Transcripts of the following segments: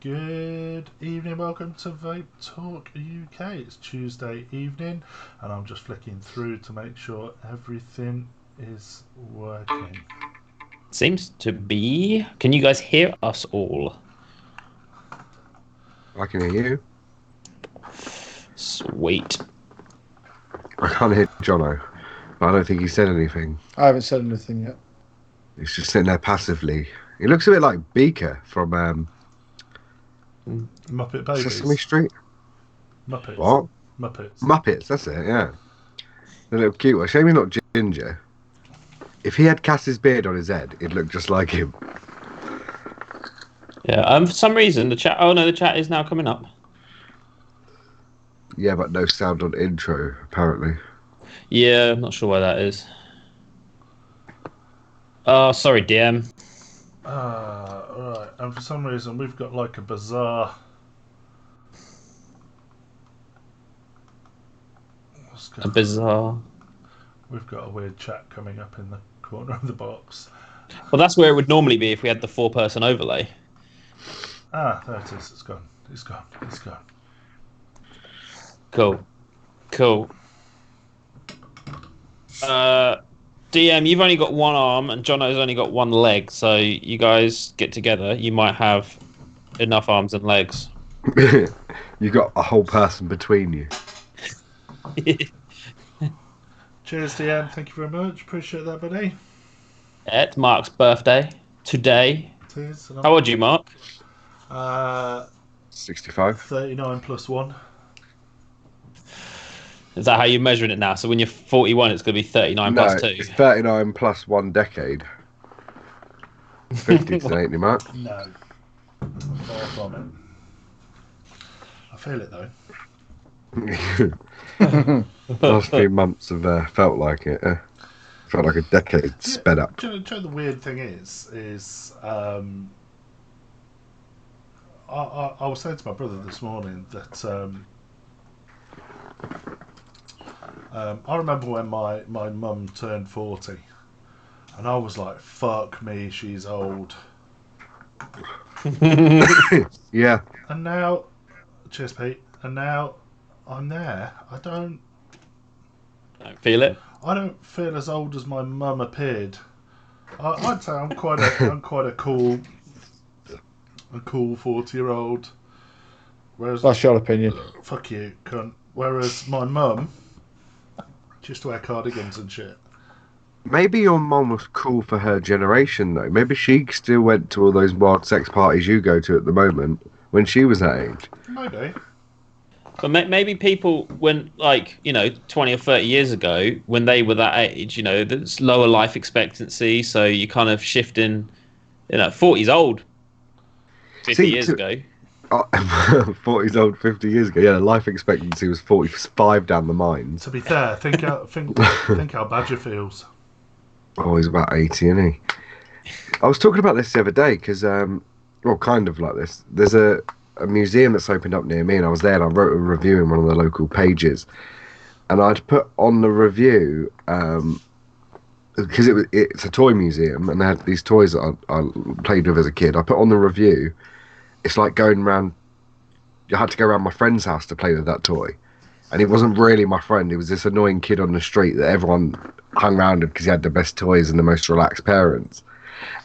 Good evening, welcome to Vape Talk UK. It's Tuesday evening and I'm just flicking through to make sure everything is working. Seems to be. Can you guys hear us all? I can hear you. Sweet. I can't hear Jono. I don't think he said anything. I haven't said anything yet. He's just sitting there passively. He looks a bit like Beaker from Muppet Babies. Sesame Street. Muppets. What? Muppets, that's it, yeah. The little cute one. Shame he's not ginger. If he had Cass's beard on his head, he'd look just like him. Yeah, for some reason, the chat... Oh, no, the chat is now coming up. Yeah, but no sound on intro, apparently. Yeah, I'm not sure why that is. Oh, sorry, DM. Right, and for some reason we've got like a bizarre... A bizarre... We've got a weird chat coming up in the corner of the box. Well, that's where it would normally be if we had the four-person overlay. Ah, there it is. It's gone. Cool. DM, you've only got one arm and Jono's only got one leg, so you guys get together, you might have enough arms and legs. You've got a whole person between you. Cheers, DM. Thank you very much. Appreciate that, buddy. It's Mark's birthday today. It is. How old are you, Mark? 65. 39 plus 1. Is that how you're measuring it now? So when you're 41, it's going to be 39 plus 2? It's 39 plus 1 decade. 50 today, ain't you, Mark? No. Far from it. I feel it, though. Last few months have felt like it. Felt like a decade sped up. Do you know the weird thing is I was saying to my brother this morning that I remember when my mum turned 40 and I was like, fuck me, she's old. Yeah. And now, cheers Pete, and now I'm there. I don't feel it. I don't feel as old as my mum appeared. I'd say I'm quite a cool 40-year-old. Whereas That's your opinion. Fuck you, cunt. Whereas my mum used to wear cardigans and shit. Maybe your mum was cool for her generation, though. Maybe she still went to all those wild sex parties you go to at the moment when she was that age. Maybe. But maybe people, when, 20 or 30 years ago, when they were that age, there's lower life expectancy, so you kind of shifting, 40's old 50 years ago. 40's old 50 years ago. Yeah, the life expectancy was 45 down the mines. To be fair, think how Badger feels. Oh, he's about 80, isn't he? I was talking about this the other day because, kind of like this. There's a museum that's opened up near me, and I was there and I wrote a review in one of the local pages, and I'd put on the review because it's a toy museum and they had these toys that I played with as a kid. I put on the review, it's like going around, I had to go around my friend's house to play with that toy, and it wasn't really my friend, it was this annoying kid on the street that everyone hung around with because he had the best toys and the most relaxed parents.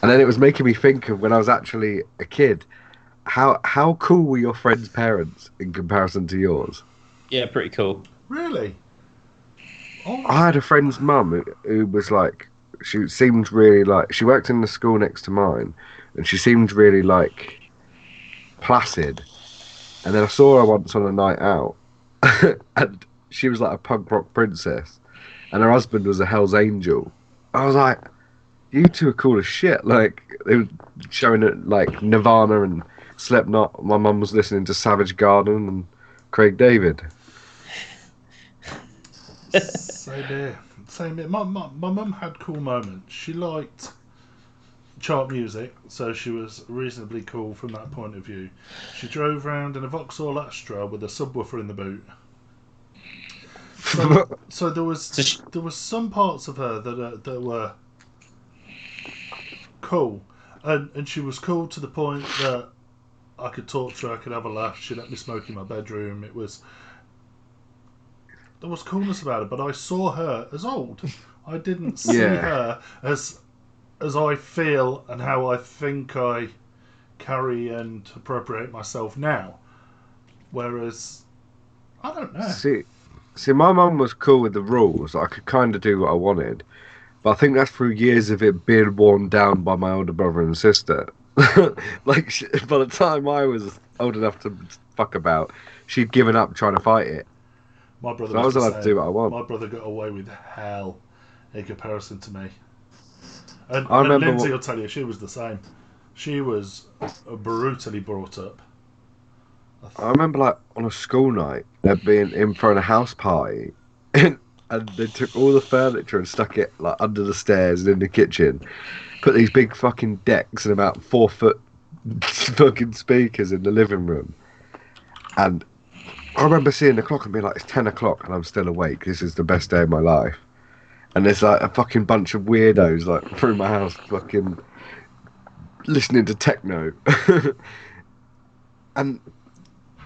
And then it was making me think of when I was actually a kid. How cool were your friends' parents in comparison to yours? Yeah, pretty cool. Really? Oh. I had a friend's mum who was like, she seemed really like, she worked in the school next to mine, and she seemed really like placid. And then I saw her once on a night out, and she was like a punk rock princess, and her husband was a Hell's Angel. I was like, you two are cool as shit. Like, they were showing it like Nirvana and Slipknot. My mum was listening to Savage Garden and Craig David. Same here. My mum had cool moments. She liked chart music, so she was reasonably cool from that point of view. She drove around in a Vauxhall Astra with a subwoofer in the boot. So there was some parts of her that were cool, and she was cool to the point that I could talk to her, I could have a laugh. She let me smoke in my bedroom. There was coolness about it, but I saw her as old. I didn't see her as I feel and how I think I carry and appropriate myself now. Whereas, I don't know. See, my mum was cool with the rules. I could kind of do what I wanted. But I think that's through years of it being worn down by my older brother and sister. Like, by the time I was old enough to fuck about, she'd given up trying to fight it. My brother So I was the allowed same. to do what I want. My brother got away with hell in comparison to me. And I remember Lindsay will tell you, she was the same. She was brutally brought up. I remember, like, on a school night, there being in front of a house party, and they took all the furniture and stuck it, like, under the stairs and in the kitchen. Put these big fucking decks and about 4 foot fucking speakers in the living room. And I remember seeing the clock and being like, it's 10 o'clock and I'm still awake. This is the best day of my life. And there's like a fucking bunch of weirdos like through my house fucking listening to techno. And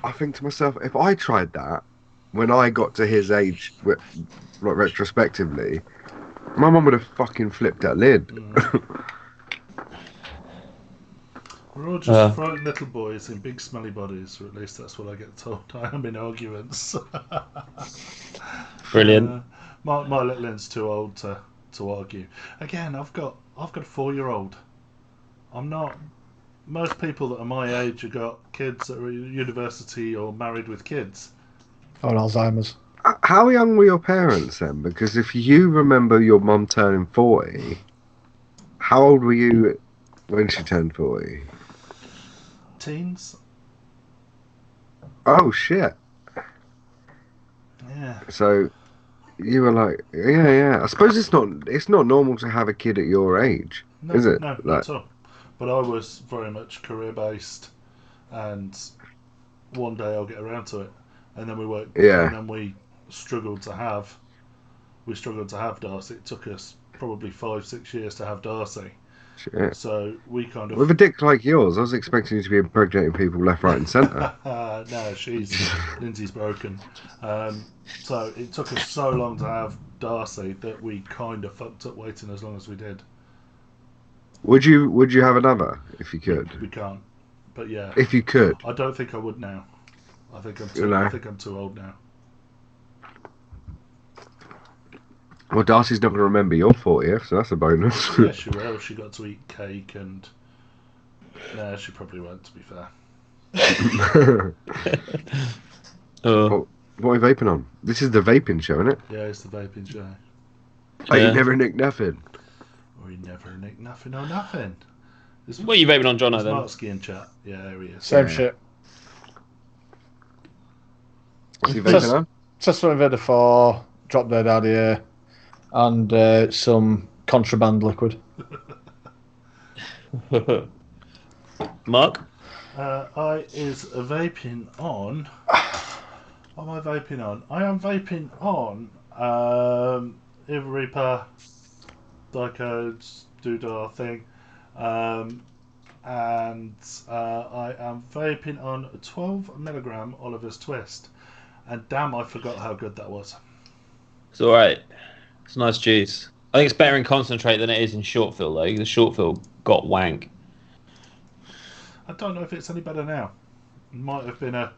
I think to myself, if I tried that when I got to his age, like retrospectively, my mum would have fucking flipped that lid. We're all just frightened little boys in big smelly bodies, or at least that's what I get told. I am in arguments. Brilliant. My little one's too old to argue. Again, I've got a 4-year-old. I'm not. Most people that are my age have got kids that are at university or married with kids. Or Alzheimer's. How young were your parents then? Because if you remember your mum turning 40, how old were you when she turned 40? Teens. Oh shit. Yeah. So you were like, yeah. I suppose it's not normal to have a kid at your age, is it? No, not at all. But I was very much career based, and one day I'll get around to it. And then we worked. Yeah. And then we struggled to have Darcy. It took us probably 5-6 years to have Darcy. Shit. So we kind of. With a dick like yours, I was expecting you to be impregnating people left, right, and centre. No, Lindsay's broken. So it took us so long to have Darcy that we kind of fucked up waiting as long as we did. Would you have another if you could? We can't. But yeah. If you could. I don't think I would now. I think I'm too old now. Well, Darcy's not going to remember your 40th, so that's a bonus. Yeah, she will. She got to eat cake and... No, she probably won't, to be fair. What are we vaping on? This is the vaping show, isn't it? Yeah, it's the vaping show. Oh, you never nick nothing. We never nick nothing or nothing. What are you vaping on, Jono, then? Mark's in chat. Yeah, there he is. Same shit. What's he vaping on? Just one Vader 4, drop dead out of here, and some contraband liquid. Mark? I is vaping on... What am I vaping on? I am vaping on Eva Reaper, Dicodes, Doodah thing. And I am vaping on 12mg Oliver's Twist. And damn, I forgot how good that was. It's alright. It's nice juice. I think it's better in concentrate than it is in short fill, though. The short fill got wank. I don't know if it's any better now. It might have been a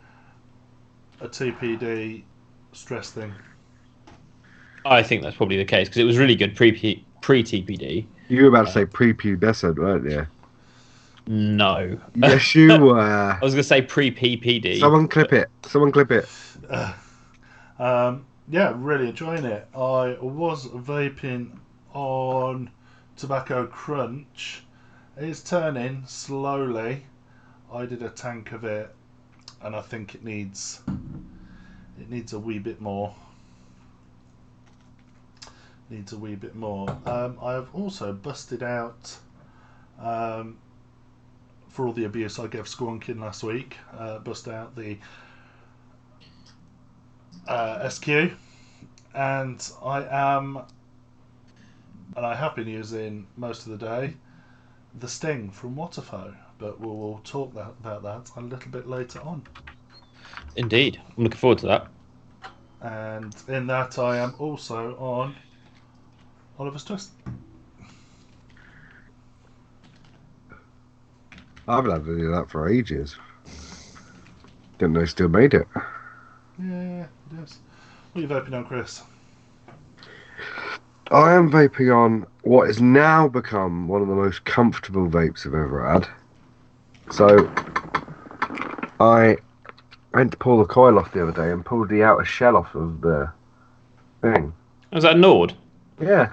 TPD stress thing. I think that's probably the case, because it was really good pre-TPD. You were about to say pre-pubescent, weren't you? No. Yes, you were. I was going to say pre-PPD. Someone clip it. Yeah, really enjoying it. I was vaping on Tobacco Crunch. It's turning slowly. I did a tank of it, and I think it needs a wee bit more. I have also busted out, for all the abuse I gave Squonkin last week, bust out the SQ, and I have been using most of the day the Sting from WOTOFO, but we'll talk about that a little bit later on. Indeed. I'm looking forward to that. And in that, I am also on Oliver's Twist. I haven't had to do that for ages. Didn't know he still made it. Yeah, it is. What are you vaping on, Chris? I am vaping on what has now become one of the most comfortable vapes I've ever had. So, I went to pull the coil off the other day and pulled the outer shell off of the thing. Was that Nord? Yeah.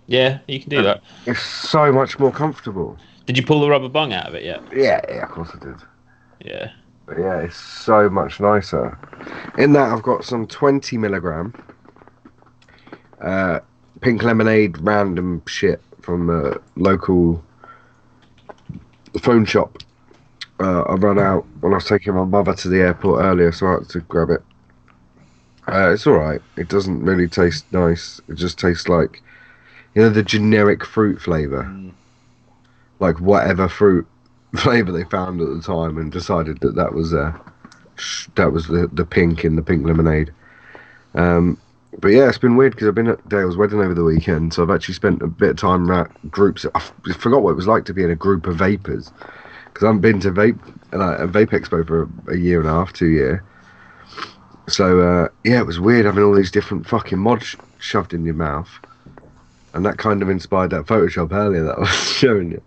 Yeah, you can do that. It's so much more comfortable. Did you pull the rubber bung out of it yet? Yeah, of course I did. Yeah. But yeah, it's so much nicer. In that, I've got some 20 milligram pink lemonade random shit from a local phone shop. I ran out when I was taking my mother to the airport earlier, so I had to grab it. It's alright. It doesn't really taste nice. It just tastes like, the generic fruit flavour. Like whatever fruit flavour they found at the time and decided that was the pink in the pink lemonade. But yeah, it's been weird because I've been at Dale's wedding over the weekend, so I've actually spent a bit of time at groups. I forgot what it was like to be in a group of vapors because I haven't been to a Vape Expo for a year and a half, 2 years. So yeah, it was weird having all these different fucking mods shoved in your mouth, and that kind of inspired that Photoshop earlier that I was showing you.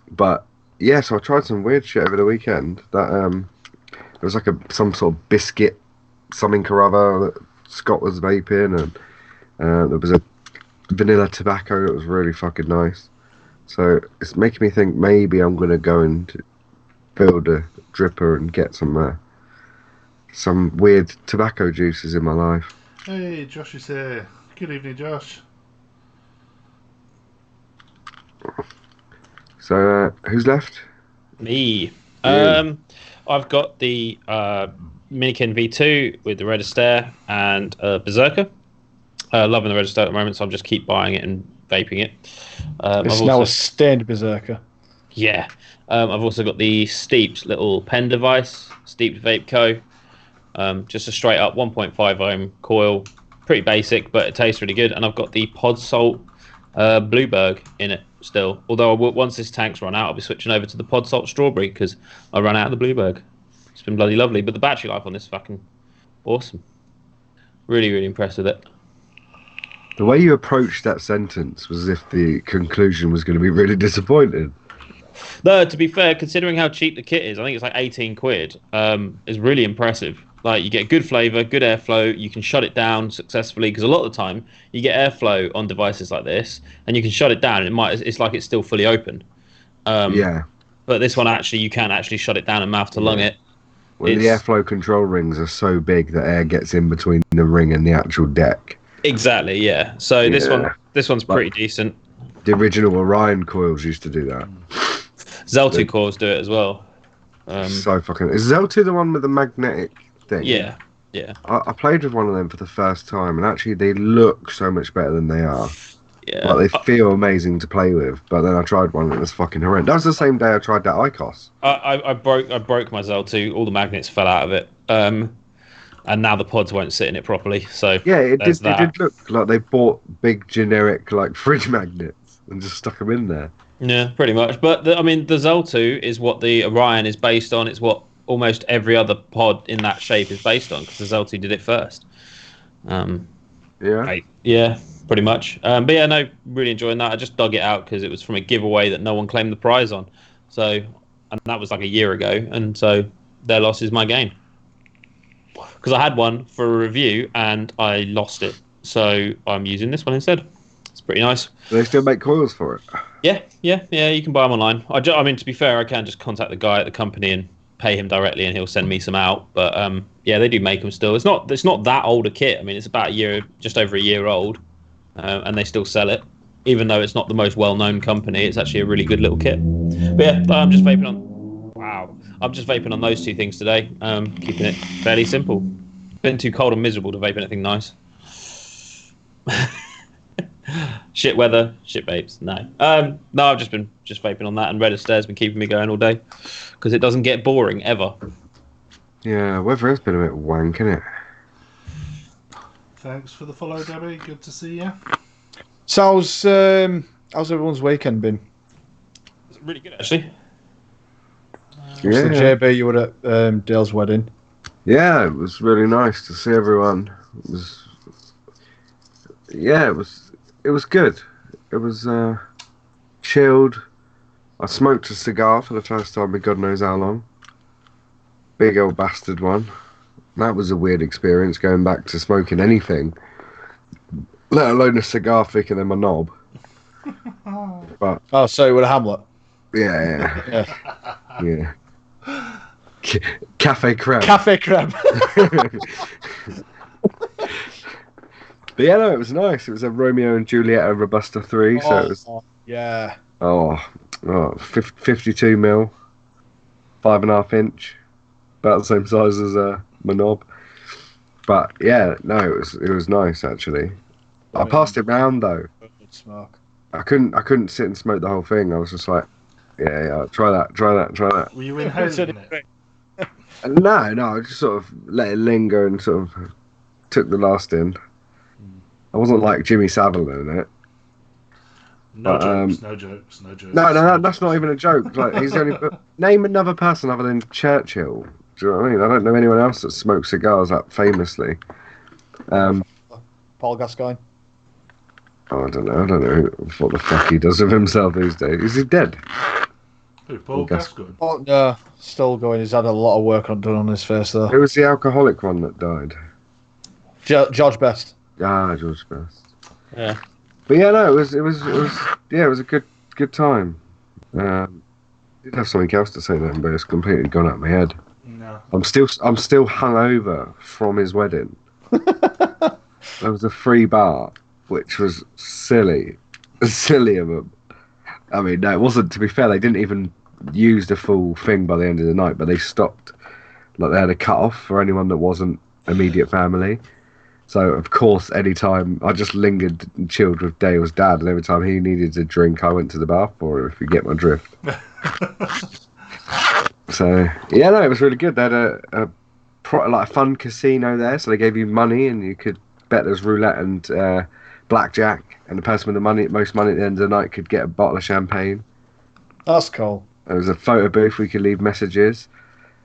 But yeah, so I tried some weird shit over the weekend. That it was like some sort of biscuit, something or other that Scott was vaping, and there was a vanilla tobacco that was really fucking nice. So it's making me think maybe I'm gonna go and build a dripper and get some weird tobacco juices in my life. Hey, Josh is here. Good evening, Josh. So who's left? Me. I've got the Minikin V2 with the Red Astaire and Berserker. Loving the Red Astaire at the moment, so I'll just keep buying it and vaping it. It's now a stained Berserker. Yeah. I've also got the Steeped little pen device, Steeped Vape Co. Just a straight up 1.5 ohm coil. Pretty basic, but it tastes really good. And I've got the Pod Salt Blueberg in it still. Although once this tank's run out, I'll be switching over to the Pod Salt Strawberry because I ran out of the Blueberg. It's been bloody lovely. But the battery life on this is fucking awesome. Really, really impressed with it. The way you approached that sentence was as if the conclusion was going to be really disappointing. No, to be fair, considering how cheap the kit is, I think it's like 18 quid. It's really impressive. Like, you get good flavour, good airflow, you can shut it down successfully, because a lot of the time you get airflow on devices like this, and you can shut it down, and it's like it's still fully open. Yeah. But this one, actually, you can actually shut it down and mouth to lung it. Well, the airflow control rings are so big that air gets in between the ring and the actual deck. Exactly, yeah. So this one's pretty decent. The original Orion coils used to do that. Zeltu coils do it as well. So fucking... Is Zeltu the one with the magnetic thing? Yeah. I played with one of them for the first time, and actually they look so much better than they are. Yeah. Like, they feel amazing to play with, but then I tried one and it was fucking horrendous. That was the same day I tried that ICOS. I broke my Zeltu. All the magnets fell out of it. And now the pods won't sit in it properly. So yeah, it did look like they bought big generic like fridge magnets and just stuck them in there. Yeah, pretty much. But the Zeltu is what the Orion is based on. It's what almost every other pod in that shape is based on, because the Zeltu did it first. Yeah, pretty much. But yeah, no, really enjoying that. I just dug it out because it was from a giveaway that no one claimed the prize on. So, and that was like a year ago, and so their loss is my gain. Because I had one for a review and I lost it, so I'm using this one instead. It's pretty nice. Do they still make coils for it? Yeah. You can buy them online. I mean, to be fair, I can just contact the guy at the company and pay him directly, and he'll send me some out. But yeah, they do make them still. It's not that old a kit. I mean, it's about just over a year old, and they still sell it, even though it's not the most well-known company. It's actually a really good little kit. But yeah, I'm just vaping on those two things today. Keeping it fairly simple. Been too cold and miserable to vape anything nice. Shit weather, shit vapes. No, no. I've just been vaping on that, and Red Astair's been keeping me going all day because it doesn't get boring ever. Yeah, weather has been a bit wank, isn't it? Thanks for the follow, Debbie. Good to see you. So how's everyone's weekend been? It's really good, actually. So JB, you were at Dale's wedding. Yeah, it was really nice to see everyone. It was good. It was chilled. I smoked a cigar for the first time in God knows how long. Big old bastard one. That was a weird experience, going back to smoking anything, let alone a cigar thicker than my knob. But so you were a Hamlet. yeah. Cafe creme. Cafe creme. But yeah, no, it was nice. It was a Romeo and Juliet Robusta 3, so it was 52 mil, 5.5 inch, about the same size as my knob. But yeah, no, it was nice actually. I passed it round though. Smoke. I couldn't sit and smoke the whole thing. I was just like, yeah, try that. Were you inhaling it? No, I just sort of let it linger and sort of took the last in. I wasn't like Jimmy Savile in it. No jokes. No, that's not even a joke. Like he's the only. Name another person other than Churchill. Do you know what I mean? I don't know anyone else that smokes cigars that famously. Paul Gascoigne. Oh, I don't know what the fuck he does with himself these days. Is he dead? Who, Paul Gascoigne? Oh, no, still going. He's had a lot of work done on his face though. Who was the alcoholic one that died? George Best. Ah, George Best. Yeah. But yeah, no, it was a good time. I did have something else to say then, but it's completely gone out of my head. No. I'm still hungover from his wedding. There was a free bar, which was silly of them. I mean, no, it wasn't. To be fair, they didn't even use the full thing by the end of the night, but they stopped. Like they had a cut off for anyone that wasn't immediate family. So of course, anytime I just lingered and chilled with Dale's dad, and every time he needed a drink, I went to the bar for him. If you get my drift. So yeah, no, it was really good. They had a fun casino there, so they gave you money and you could bet there's roulette and blackjack, and the person with the most money at the end of the night could get a bottle of champagne. That's cool. There was a photo booth where you could leave messages,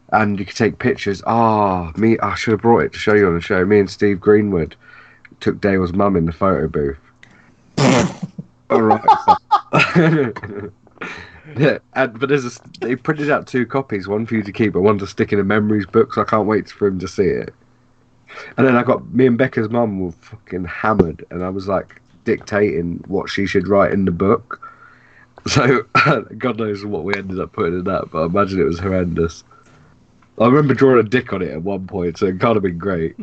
and you could take pictures. I should have brought it to show you on the show. Me and Steve Greenwood took Dale's mum in the photo booth. All right. Yeah, but they printed out 2 copies, one for you to keep, but one to stick in a memories book. So I can't wait for him to see it. And then me and Becca's mum were fucking hammered, and I was like dictating what she should write in the book. So God knows what we ended up putting in that, but I imagine it was horrendous. I remember drawing a dick on it at one point, so it can't have been great.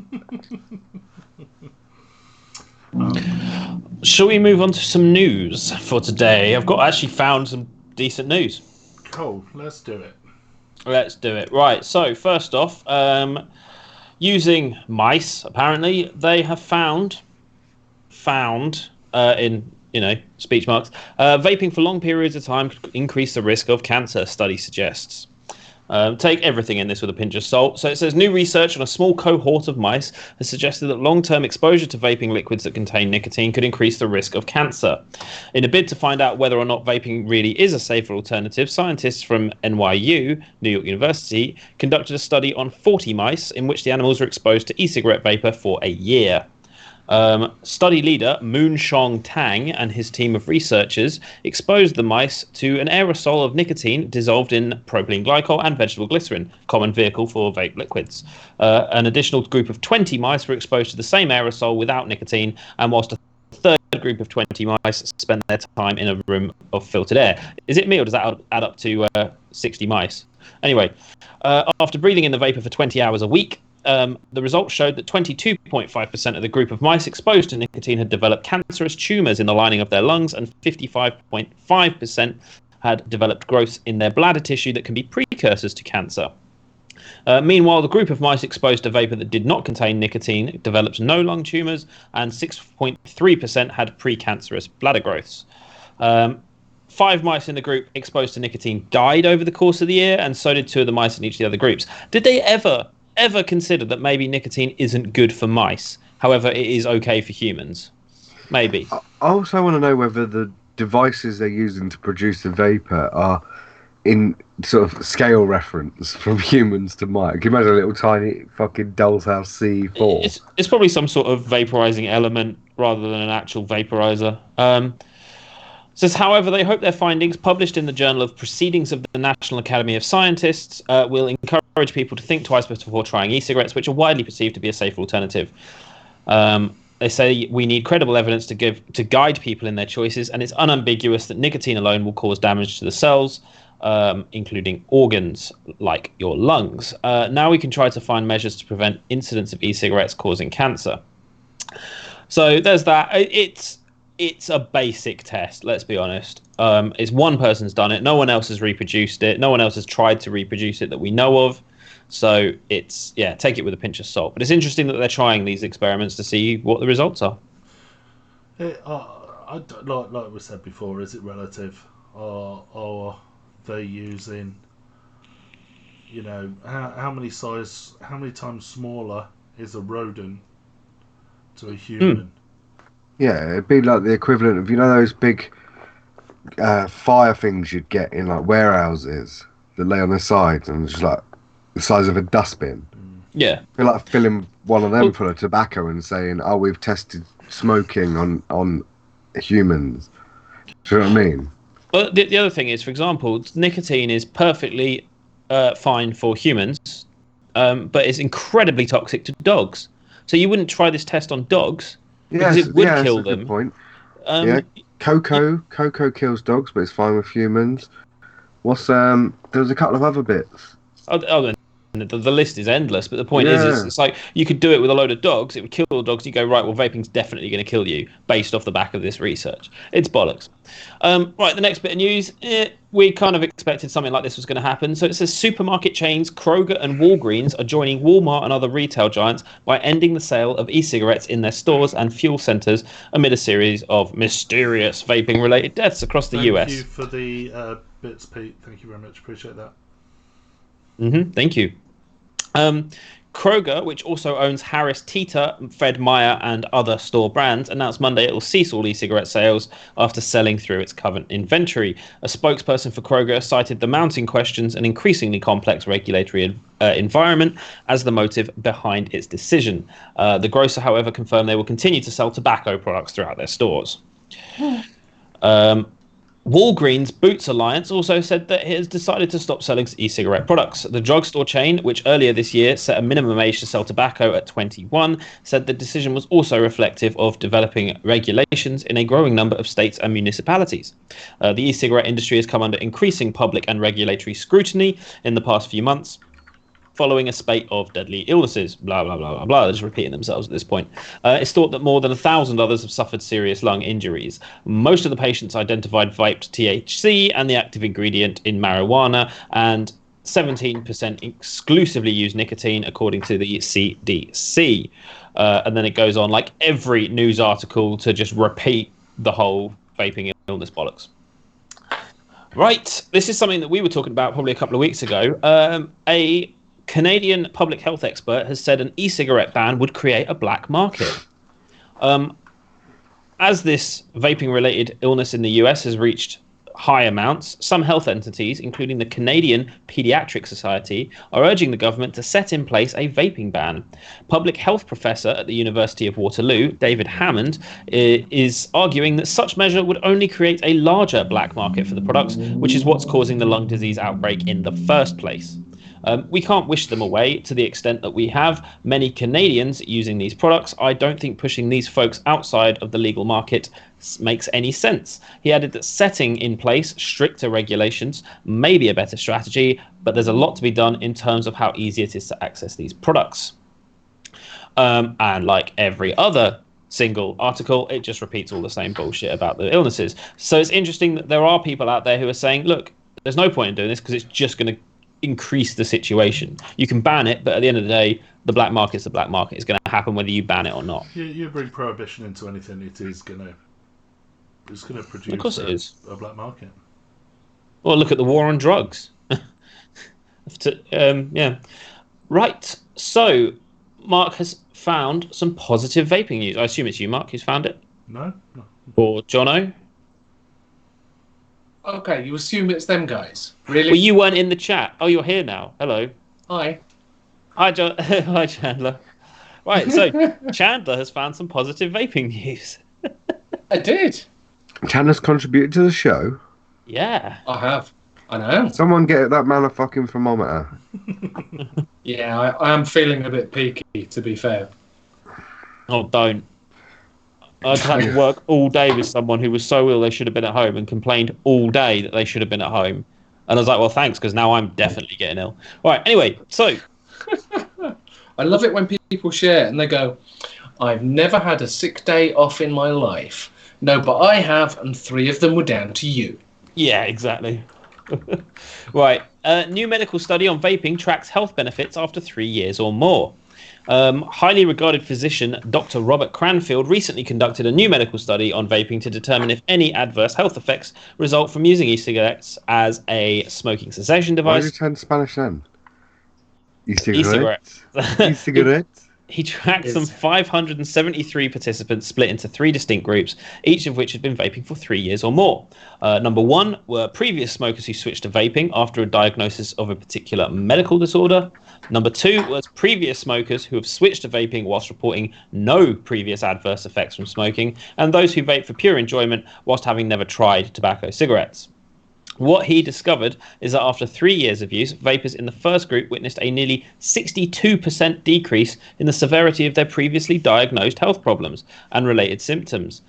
Shall we move on to some news for today? I've actually found some decent news. Cool, let's do it. Let's do it. Right, so first off, using mice, apparently, they have found in, speech marks, vaping for long periods of time could increase the risk of cancer, study suggests. Take everything in this with a pinch of salt. So it says new research on a small cohort of mice has suggested that long-term exposure to vaping liquids that contain nicotine could increase the risk of cancer. In a bid to find out whether or not vaping really is a safer alternative, scientists from NYU, New York University, conducted a study on 40 mice in which the animals were exposed to e-cigarette vapor for a year. Study leader Moonshong Tang and his team of researchers exposed the mice to an aerosol of nicotine dissolved in propylene glycol and vegetable glycerin, common vehicle for vape liquids. An additional group of 20 mice were exposed to the same aerosol without nicotine, and whilst a third group of 20 mice spent their time in a room of filtered air. Is it me, or does that add up to 60 mice? Anyway, after breathing in the vapor for 20 hours a week, the results showed that 22.5% of the group of mice exposed to nicotine had developed cancerous tumours in the lining of their lungs, and 55.5% had developed growths in their bladder tissue that can be precursors to cancer. Meanwhile, the group of mice exposed to vapor that did not contain nicotine developed no lung tumours, and 6.3% had precancerous bladder growths. 5 mice in the group exposed to nicotine died over the course of the year, and so did 2 of the mice in each of the other groups. Did they ever consider that maybe nicotine isn't good for mice? However, it is okay for humans? Maybe. I also want to know whether the devices they're using to produce the vapor are in sort of scale reference from humans to mice. Can you imagine a little tiny fucking doll's house C4? It's probably some sort of vaporizing element rather than an actual vaporizer. Says, however, they hope their findings, published in the Journal of Proceedings of the National Academy of Scientists, will encourage people to think twice before trying e-cigarettes, which are widely perceived to be a safer alternative. They say we need credible evidence to guide people in their choices, and it's unambiguous that nicotine alone will cause damage to the cells, including organs like your lungs. Now we can try to find measures to prevent incidents of e-cigarettes causing cancer. So there's that. It's a basic test, let's be honest. It's one person's done it. No one else has reproduced it. No one else has tried to reproduce it that we know of. So it's, take it with a pinch of salt. But it's interesting that they're trying these experiments to see what the results are. Like we said before, is it relative? Are they using, how many times smaller is a rodent to a human? Yeah, it'd be like the equivalent of, those big fire things you'd get in like warehouses that lay on the sides and just like the size of a dustbin. Yeah. It'd be like filling one of them full of tobacco and saying, "Oh, we've tested smoking on humans." Do you know what I mean? Well, the other thing is, for example, nicotine is perfectly fine for humans, but it's incredibly toxic to dogs. So you wouldn't try this test on dogs. Because it would kill them. Good point. Cocoa kills dogs, but it's fine with humans. There's a couple of other bits. The list is endless, but the point is, it's like you could do it with a load of dogs. It would kill the dogs. You go, right, well, vaping's definitely going to kill you based off the back of this research. It's bollocks. Right, the next bit of news. We kind of expected something like this was going to happen. So it says supermarket chains Kroger and Walgreens are joining Walmart and other retail giants by ending the sale of e-cigarettes in their stores and fuel centres amid a series of mysterious vaping-related deaths across the US. Thank you for the bits, Pete. Thank you very much. Appreciate that. Thank you. Kroger, which also owns Harris Teeter, Fred Meyer, and other store brands, announced Monday it will cease all e-cigarette sales after selling through its current inventory. A spokesperson for Kroger cited the mounting questions and increasingly complex regulatory environment as the motive behind its decision. The grocer, however, confirmed they will continue to sell tobacco products throughout their stores. Walgreens Boots Alliance also said that it has decided to stop selling e-cigarette products. The drugstore chain, which earlier this year set a minimum age to sell tobacco at 21, said the decision was also reflective of developing regulations in a growing number of states and municipalities. The e-cigarette industry has come under increasing public and regulatory scrutiny in the past few months, following a spate of deadly illnesses, blah, blah, blah, blah, blah. They're just repeating themselves at this point. It's thought that more than 1,000 others have suffered serious lung injuries. Most of the patients identified vaped THC and the active ingredient in marijuana, and 17% exclusively use nicotine, according to the CDC. And then it goes on, like every news article, to just repeat the whole vaping illness bollocks. Right, this is something that we were talking about probably a couple of weeks ago. A Canadian public health expert has said an e-cigarette ban would create a black market. As this vaping-related illness in the US has reached high amounts, some health entities, including the Canadian Pediatric Society, are urging the government to set in place a vaping ban. Public health professor at the University of Waterloo, David Hammond, is arguing that such measure would only create a larger black market for the products, which is what's causing the lung disease outbreak in the first place. We can't wish them away to the extent that we have many Canadians using these products. I don't think pushing these folks outside of the legal market makes any sense. He added that setting in place stricter regulations may be a better strategy, but there's a lot to be done in terms of how easy it is to access these products. And like every other single article, it just repeats all the same bullshit about the illnesses. So it's interesting that there are people out there who are saying, look, there's no point in doing this because it's just going to increase the situation. You can ban it, but at the end of the day, the black market's the black market. It's going to happen whether you ban it or not. You bring prohibition into anything, it's going to produce Of course it is. a black market. Well, look at the war on drugs. Yeah. Right. So, Mark has found some positive vaping news. I assume it's you, Mark, who's found it? No. Or Jono? Okay, you assume it's them guys. Really? Well, you weren't in the chat. Oh, you're here now. Hello. Hi. Hi, Hi, Chandler. Right, so Chandler has found some positive vaping news. I did. Chandler's contributed to the show. Yeah. I have. I know. Someone get that man a fucking thermometer. Yeah, I am feeling a bit peaky, to be fair. Oh, don't. I just had to work all day with someone who was so ill they should have been at home and complained all day that they should have been at home. And I was like, well, thanks, because now I'm definitely getting ill. All right, anyway, so... I love it when people share and they go, I've never had a sick day off in my life. No, but I have, and 3 of them were down to you. Yeah, exactly. Right. A new medical study on vaping tracks health benefits after 3 years or more. Highly regarded physician Dr. Robert Cranfield recently conducted a new medical study on vaping to determine if any adverse health effects result from using e-cigarettes as a smoking cessation Why device. did you turn Spanish then? E-cigarettes. E-cigarettes. He tracked some 573 participants split into 3 distinct groups, each of which had been vaping for 3 years or more. Number 1 were previous smokers who switched to vaping after a diagnosis of a particular medical disorder. Number 2 was previous smokers who have switched to vaping whilst reporting no previous adverse effects from smoking, and those who vape for pure enjoyment whilst having never tried tobacco cigarettes. What he discovered is that after 3 years of use, vapers in the first group witnessed a nearly 62% decrease in the severity of their previously diagnosed health problems and related symptoms.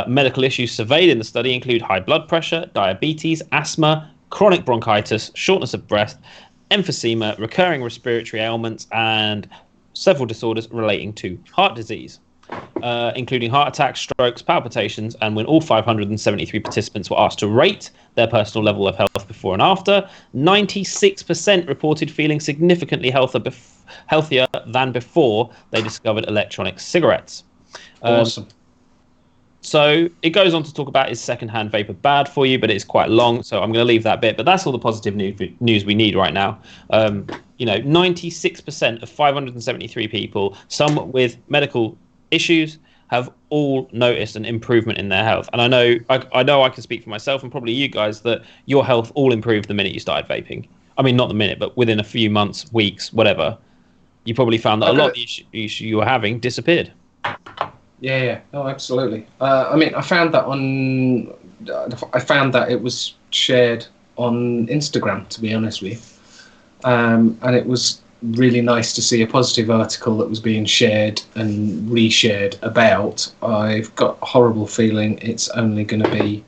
Medical issues surveyed in the study include high blood pressure, diabetes, asthma, chronic bronchitis, shortness of breath, emphysema, recurring respiratory ailments, and several disorders relating to heart disease. Including heart attacks, strokes, palpitations, and when all 573 participants were asked to rate their personal level of health before and after, 96% reported feeling significantly healthier than before they discovered electronic cigarettes. Awesome. So it goes on to talk about is secondhand vapor bad for you, but it's quite long, so I'm going to leave that bit. But that's all the positive news we need right now. 96% of 573 people, some with medical issues, have all noticed an improvement in their health. And I know I can speak for myself and probably you guys that your health all improved the minute you started vaping. I mean, not the minute, but within a few months, weeks, whatever. You probably found that a lot of the issue you were having disappeared. Yeah. Oh, absolutely. I found that it was shared on Instagram, to be honest with you. And it was really nice to see a positive article that was being shared and reshared about. I've got a horrible feeling it's only going to be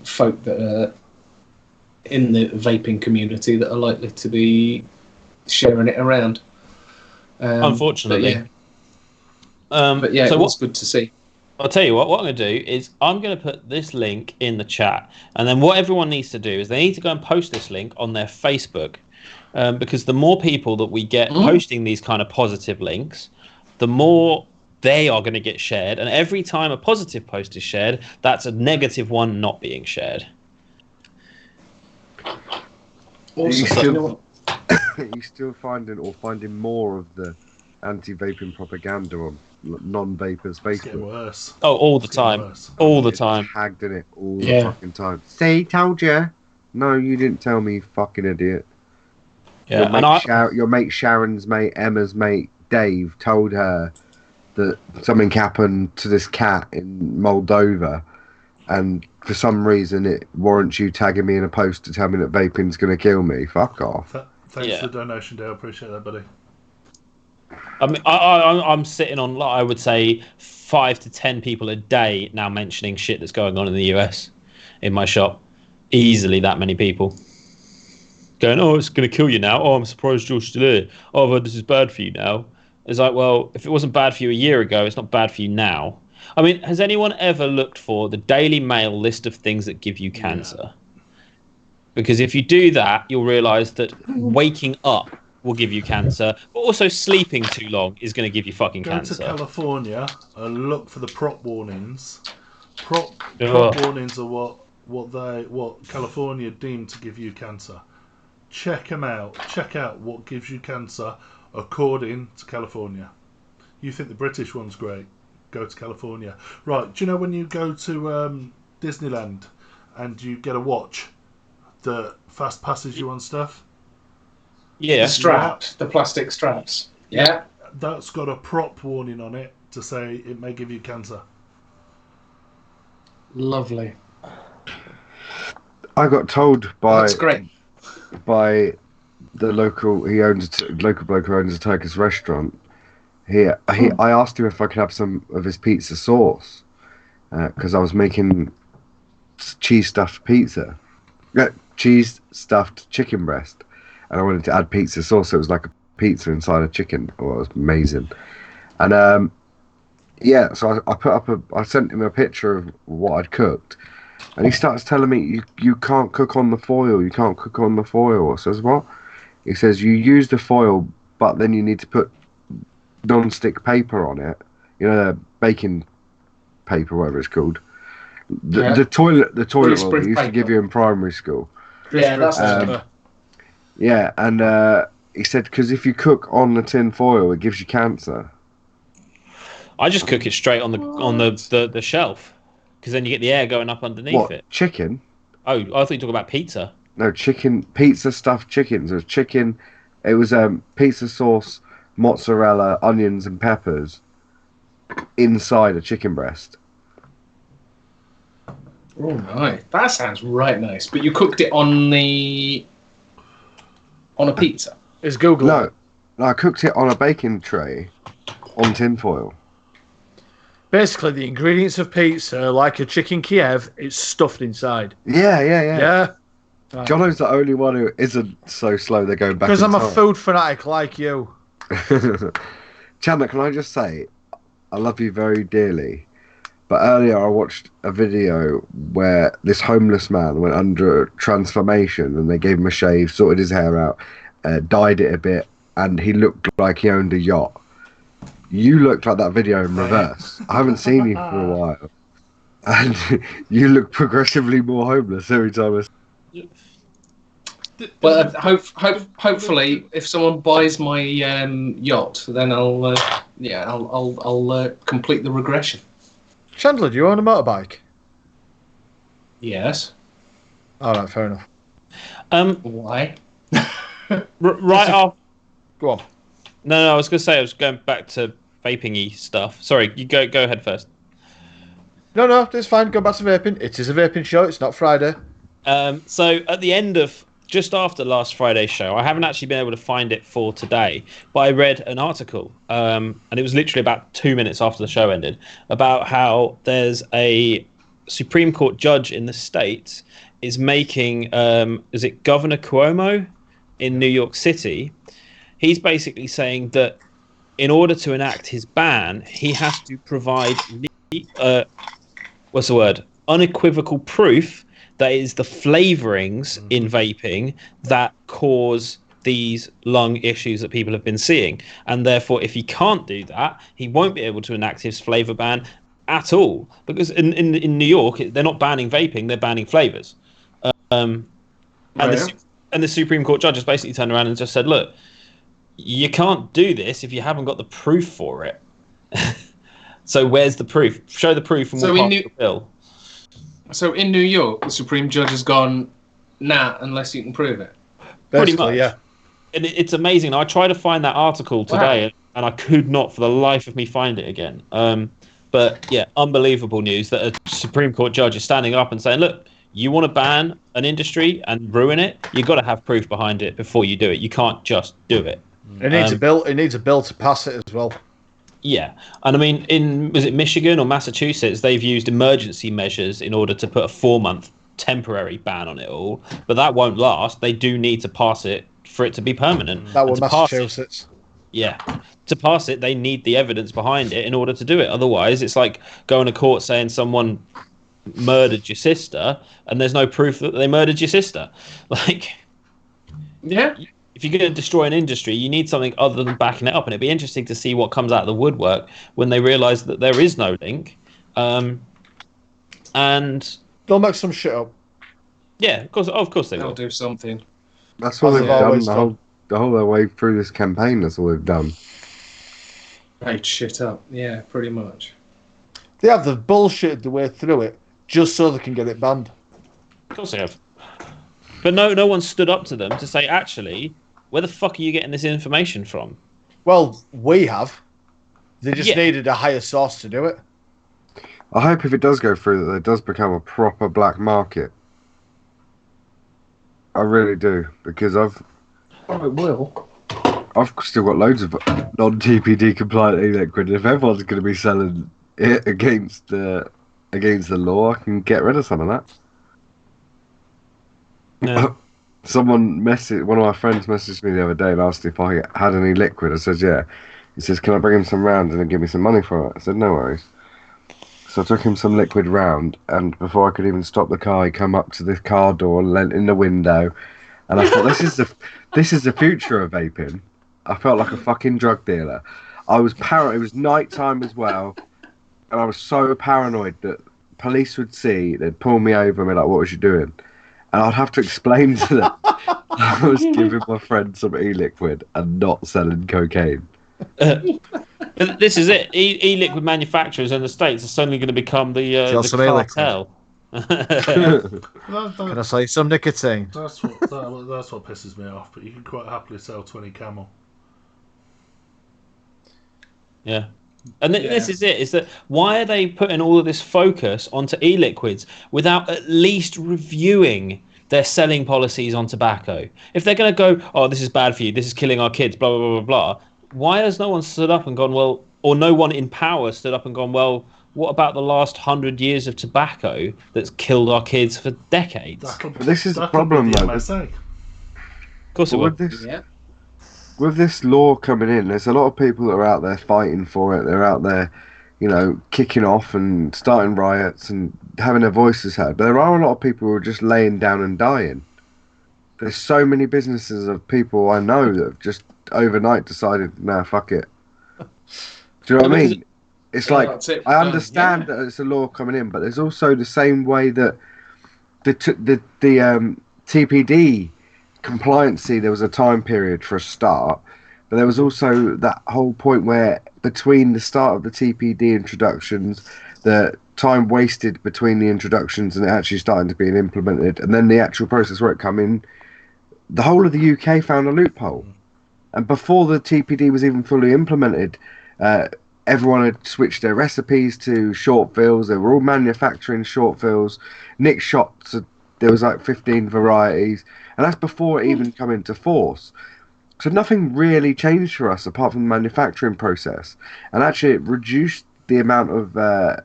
folk that are in the vaping community that are likely to be sharing it around. Unfortunately. But yeah, so it's good to see. I'll tell you what I'm going to do is I'm going to put this link in the chat, and then what everyone needs to do is they need to go and post this link on their Facebook, because the more people that we get posting these kind of positive links, the more they are going to get shared, and every time a positive post is shared, that's a negative one not being shared. Awesome. You still finding more of the anti-vaping propaganda on non-vapers' Facebook? It's getting worse. Oh, all the time. All the time. Tagged in it all the fucking time. See, told you. No, you didn't tell me, you fucking idiot. Yeah, your mate Sharon's mate, Emma's mate, Dave, told her that something happened to this cat in Moldova, and for some reason it warrants you tagging me in a post to tell me that vaping's going to kill me. Fuck off. Thanks for the donation, Dale. Appreciate that, buddy. I mean, I'm sitting on, I would say, 5 to 10 people a day now mentioning shit that's going on in the US in my shop. Easily that many people. Going, oh, it's going to kill you now. Oh, I'm surprised you're still here. Oh, I've heard this is bad for you now. It's like, well, if it wasn't bad for you a year ago, it's not bad for you now. I mean, has anyone ever looked for the Daily Mail list of things that give you cancer? because if you do that, you'll realise that waking up will give you cancer, but also sleeping too long is going to give you fucking Go cancer. to California and look for the prop warnings. Prop Ugh. warnings are what California deemed to give you cancer. Check them out. Check out what gives you cancer according to California. You think the British one's great? Go to California. Right, do you know when you go to Disneyland and you get a watch that fast passes you on stuff? Yeah. The straps, the plastic straps. Yeah. That's got a prop warning on it to say it may give you cancer. Lovely. I got told That's great. by the local local bloke who owns a Turkish restaurant. I asked him if I could have some of his pizza sauce because I was making cheese stuffed pizza, cheese stuffed chicken breast, and I wanted to add pizza sauce. So it was like a pizza inside a chicken. Oh, it was amazing. And so I sent him a picture of what I'd cooked. And he starts telling me, you can't cook on the foil. You can't cook on the foil. I says, what? He says, you use the foil, but then you need to put non-stick paper on it. You know, baking paper, whatever it's called. The toilet roll they used to give you in primary school. Yeah, that's yeah, and he said, because if you cook on the tin foil, it gives you cancer. I just cook it straight on the shelf. Because then you get the air going up underneath it. Chicken? Oh, I thought you were talking about pizza. No, chicken, pizza stuffed chickens. It was chicken. It was pizza sauce, mozzarella, onions, and peppers inside a chicken breast. Oh, nice. That sounds right nice. But you cooked it on a pizza. Is Google? No, I cooked it on a baking tray on tin foil. Basically, the ingredients of pizza, like a chicken Kiev, it's stuffed inside. Yeah. Yeah. Right. Jono's the only one who isn't so slow. They're going back. Because I'm a food fanatic like you. Chandler, can I just say, I love you very dearly. But earlier I watched a video where this homeless man went under a transformation and they gave him a shave, sorted his hair out, dyed it a bit, and he looked like he owned a yacht. You looked like that video in reverse. I haven't seen you for a while. And you look progressively more homeless every time Well, hopefully, if someone buys my yacht, then I'll complete the regression. Chandler, do you own a motorbike? Yes. All right, fair enough. Why? Right off. Go on. No, I was going to say I was going back to vaping-y stuff. Sorry, you go ahead first. No, it's fine. Go back to vaping. It is a vaping show. It's not Friday. So at the end of just after last Friday's show, I haven't actually been able to find it for today, but I read an article, and it was literally about 2 minutes after the show ended, about how there's a Supreme Court judge in the States is making, is it Governor Cuomo in New York City? He's basically saying that in order to enact his ban, he has to provide, unequivocal proof that it is the flavorings in vaping that cause these lung issues that people have been seeing. And therefore, if he can't do that, he won't be able to enact his flavor ban at all. Because in New York, they're not banning vaping, they're banning flavors. And the Supreme Court judge has basically turned around and just said, look, you can't do this if you haven't got the proof for it. So where's the proof? Show the proof and we'll pass the bill. So in New York, the Supreme Judge has gone, nah, unless you can prove it. Pretty much, yeah. And it's amazing. I tried to find that article today, and I could not for the life of me find it again. But yeah, unbelievable news that a Supreme Court judge is standing up and saying, look, you want to ban an industry and ruin it, you've got to have proof behind it before you do it. You can't just do it. It needs a bill. It needs a bill to pass it as well. Yeah, and I mean, was it Michigan or Massachusetts? They've used emergency measures in order to put a 4-month temporary ban on it all, but that won't last. They do need to pass it for it to be permanent. That was Massachusetts. To pass it, they need the evidence behind it in order to do it. Otherwise, it's like going to court saying someone murdered your sister, and there's no proof that they murdered your sister. Like, Yeah. if you're going to destroy an industry, you need something other than backing it up. And it'd be interesting to see what comes out of the woodwork when they realise that there is no link. And They'll make some shit up. yeah, of course they They'll will. do something. That's what As they've they've done always the whole way through this campaign. That's all they've done. Made shit up. Yeah, pretty much. They have the bullshit the way through it just so they can get it banned. Of course they have. But no one stood up to them to say, actually, where the fuck are you getting this information from? Well, we have. They just Yeah. needed a higher source to do it. I hope if it does go through that it does become a proper black market. I really do, because I've Oh, it will. still got loads of non-TPD compliant e-liquid. If everyone's going to be selling it against the law, I can get rid of some of that. No. One of my friends messaged me the other day and asked if I had any liquid. I said, yeah. He says, can I bring him some round and then give me some money for it? I said, no worries. So I took him some liquid round, and before I could even stop the car, he come up to the car door, leant in the window, and I thought, this is the future of vaping. I felt like a fucking drug dealer. I was it was night time as well, and I was so paranoid that police would see, they'd pull me over and be like, what was you doing? And I'd have to explain to them I was giving my friend some e-liquid and not selling cocaine. But this is it. E-liquid manufacturers in the States are suddenly going to become the Some e-liquid. cartel. Can I say some nicotine? That's what pisses me off. But you can quite happily sell 20 Camel. Yeah. And this is it. Is that why are they putting all of this focus onto e-liquids without at least reviewing their selling policies on tobacco? If they're going to go, oh, this is bad for you, this is killing our kids, blah, blah, blah, blah, blah, why has no one stood up and gone, well, or no one in power stood up and gone, well, what about the last 100 years of tobacco that's killed our kids for decades? This is the problem, though. MSA. Of course it will. With this law coming in, there's a lot of people that are out there fighting for it. They're out there, kicking off and starting riots and having their voices heard. But there are a lot of people who are just laying down and dying. There's so many businesses of people I know that have just overnight decided, nah, fuck it. Do you know what I mean? It's like, I understand that it's a law coming in, but there's also the same way that the TPD compliancy, there was a time period for a start, but there was also that whole point where between the start of the TPD introductions, the time wasted between the introductions and it actually starting to be implemented, and then the actual process where it come in, the whole of the UK found a loophole. And before the TPD was even fully implemented, everyone had switched their recipes to short fills. They were all manufacturing short fills. Nick shops, there was like 15 varieties. And that's before it even come into force. So nothing really changed for us apart from the manufacturing process. And actually it reduced the amount of the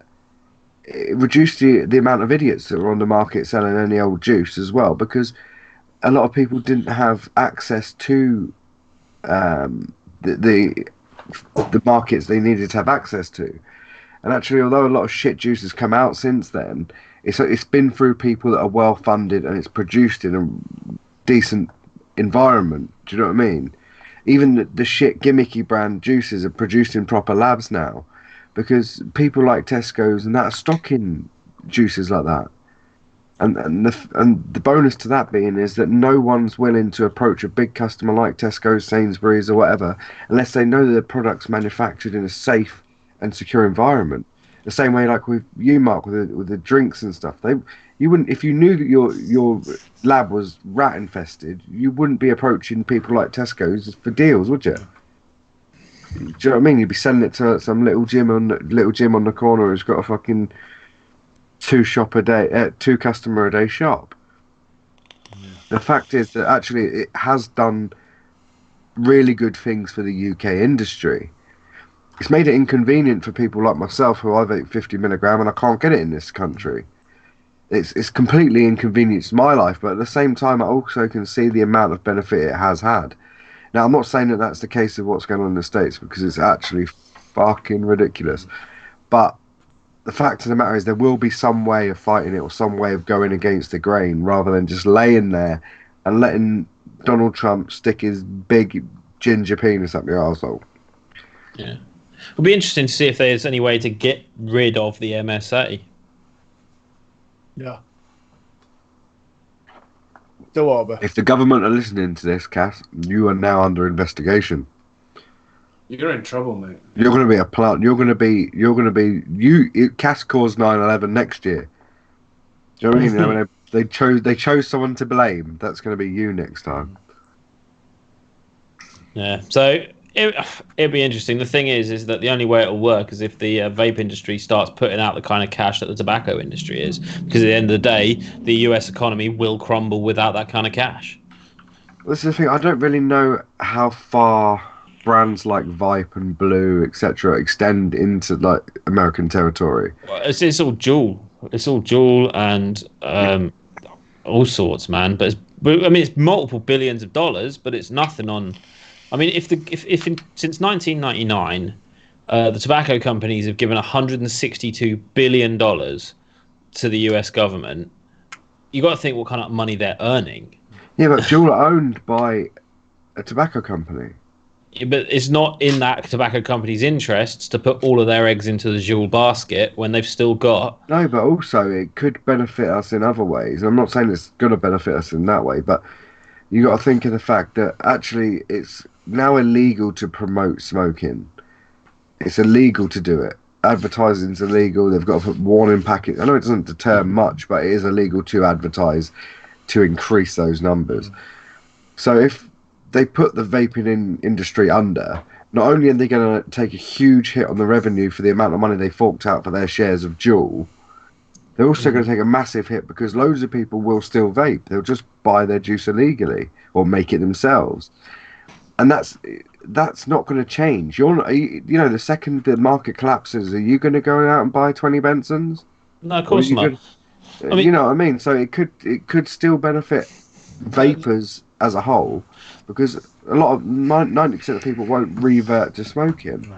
amount of idiots that were on the market selling any old juice as well, because a lot of people didn't have access to the markets they needed to have access to. And actually, although a lot of shit juice has come out since then, it's been through people that are well funded and it's produced in a decent environment. Do you know what I mean? Even the shit gimmicky brand juices are produced in proper labs now, because people like Tesco's and that are stocking juices like that. And the bonus to that being is that no one's willing to approach a big customer like Tesco's, Sainsbury's or whatever unless they know that the product's manufactured in a safe and secure environment. The same way like with you, Mark, with the drinks and stuff. You wouldn't, if you knew that your lab was rat infested, you wouldn't be approaching people like Tesco's for deals, would you? Do you know what I mean? You'd be selling it to some little gym on the corner who's got a fucking two customer a day shop. Yeah. The fact is that actually it has done really good things for the UK industry. It's made it inconvenient for people like myself who I vape 50 milligram and I can't get it in this country. It's completely inconvenienced my life, but at the same time I also can see the amount of benefit it has had. Now I'm not saying that that's the case of what's going on in the States, because it's actually fucking ridiculous, but the fact of the matter is there will be some way of fighting it or some way of going against the grain rather than just laying there and letting Donald Trump stick his big ginger penis up your arsehole. Yeah. It'll be interesting to see if there's any way to get rid of the MSA. Yeah. Still will be. If the government are listening to this, Cass, you are now under investigation. You're in trouble, mate. You're going to be a plant. Cass caused 9/11 next year. Do you know what I mean? I mean, they chose someone to blame. That's going to be you next time. Yeah. So it'll be interesting. The thing is that the only way it'll work is if the vape industry starts putting out the kind of cash that the tobacco industry is. Because at the end of the day, the US economy will crumble without that kind of cash. This is the thing. I don't really know how far brands like Vape and Blue, etc., extend into like American territory. Well, it's all Juul. It's all Juul and all sorts, man. But I mean, it's multiple billions of dollars, but it's nothing on. I mean, since 1999, the tobacco companies have given $162 billion to the US government. You got to think what kind of money they're earning. Yeah, but Juul are owned by a tobacco company. Yeah, but it's not in that tobacco company's interests to put all of their eggs into the Juul basket when they've still got. No, but also it could benefit us in other ways. And I'm not saying it's going to benefit us in that way, but you got to think of the fact that actually it's now illegal to promote smoking. It's illegal to do it. Advertising's illegal. They've got to put warning packets. I know it doesn't deter much, but it is illegal to advertise to increase those numbers. So if they put the vaping industry under, not only are they going to take a huge hit on the revenue for the amount of money they forked out for their shares of Juul, they're also going to take a massive hit because loads of people will still vape. They'll just buy their juice illegally or make it themselves. And that's not going to change. You're not, you know, the second the market collapses, are you going to go out and buy 20 Bensons? No, of course not. You know what I mean? So it could still benefit vapors as a whole, because a lot of 90% of people won't revert to smoking.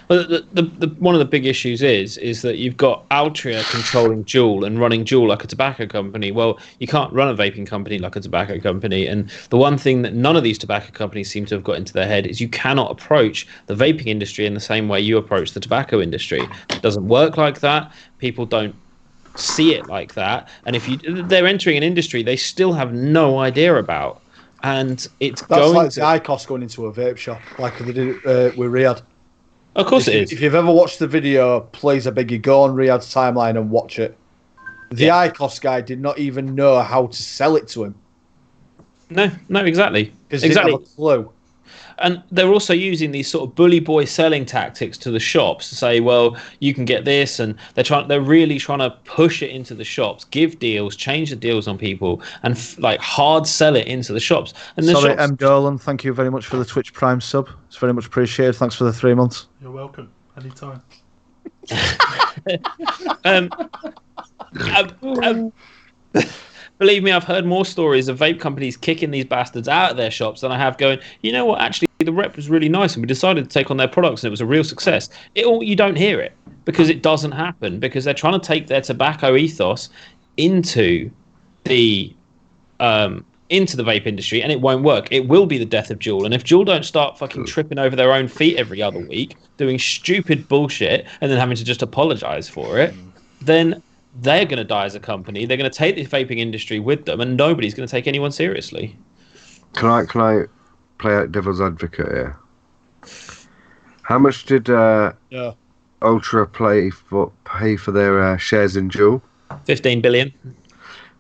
Well, the one of the big issues is that you've got Altria controlling Juul and running Juul like a tobacco company. Well, you can't run a vaping company like a tobacco company. And the one thing that none of these tobacco companies seem to have got into their head is you cannot approach the vaping industry in the same way you approach the tobacco industry. It doesn't work like that. People don't see it like that. And if they're entering an industry they still have no idea about. And it's that's like the IQOS going into a vape shop, like they did with Riyadh. Of course it is. If you've ever watched the video, please, I beg you, go on Riyadh's timeline and watch it. The IQOS guy did not even know how to sell it to him. No, exactly. Because he didn't have a clue. And they're also using these sort of bully boy selling tactics to the shops to say, well, you can get this, and they're really trying to push it into the shops, give deals, change the deals on people, and like hard sell it into the shops. And the Sorry, shops... M. Dolan, thank you very much for the Twitch Prime sub. It's very much appreciated. Thanks for the 3 months. You're welcome. Anytime. Believe me, I've heard more stories of vape companies kicking these bastards out of their shops than I have going, you know what, actually, the rep was really nice and we decided to take on their products and it was a real success. You don't hear it because it doesn't happen, because they're trying to take their tobacco ethos into the vape industry, and it won't work. It will be the death of Juul. And if Juul don't start fucking tripping over their own feet every other week, doing stupid bullshit and then having to just apologize for it, then they're going to die as a company. They're going to take the vaping industry with them, and nobody's going to take anyone seriously. Can I play out devil's advocate here? How much did Ultra pay for their shares in Juul? 15 billion.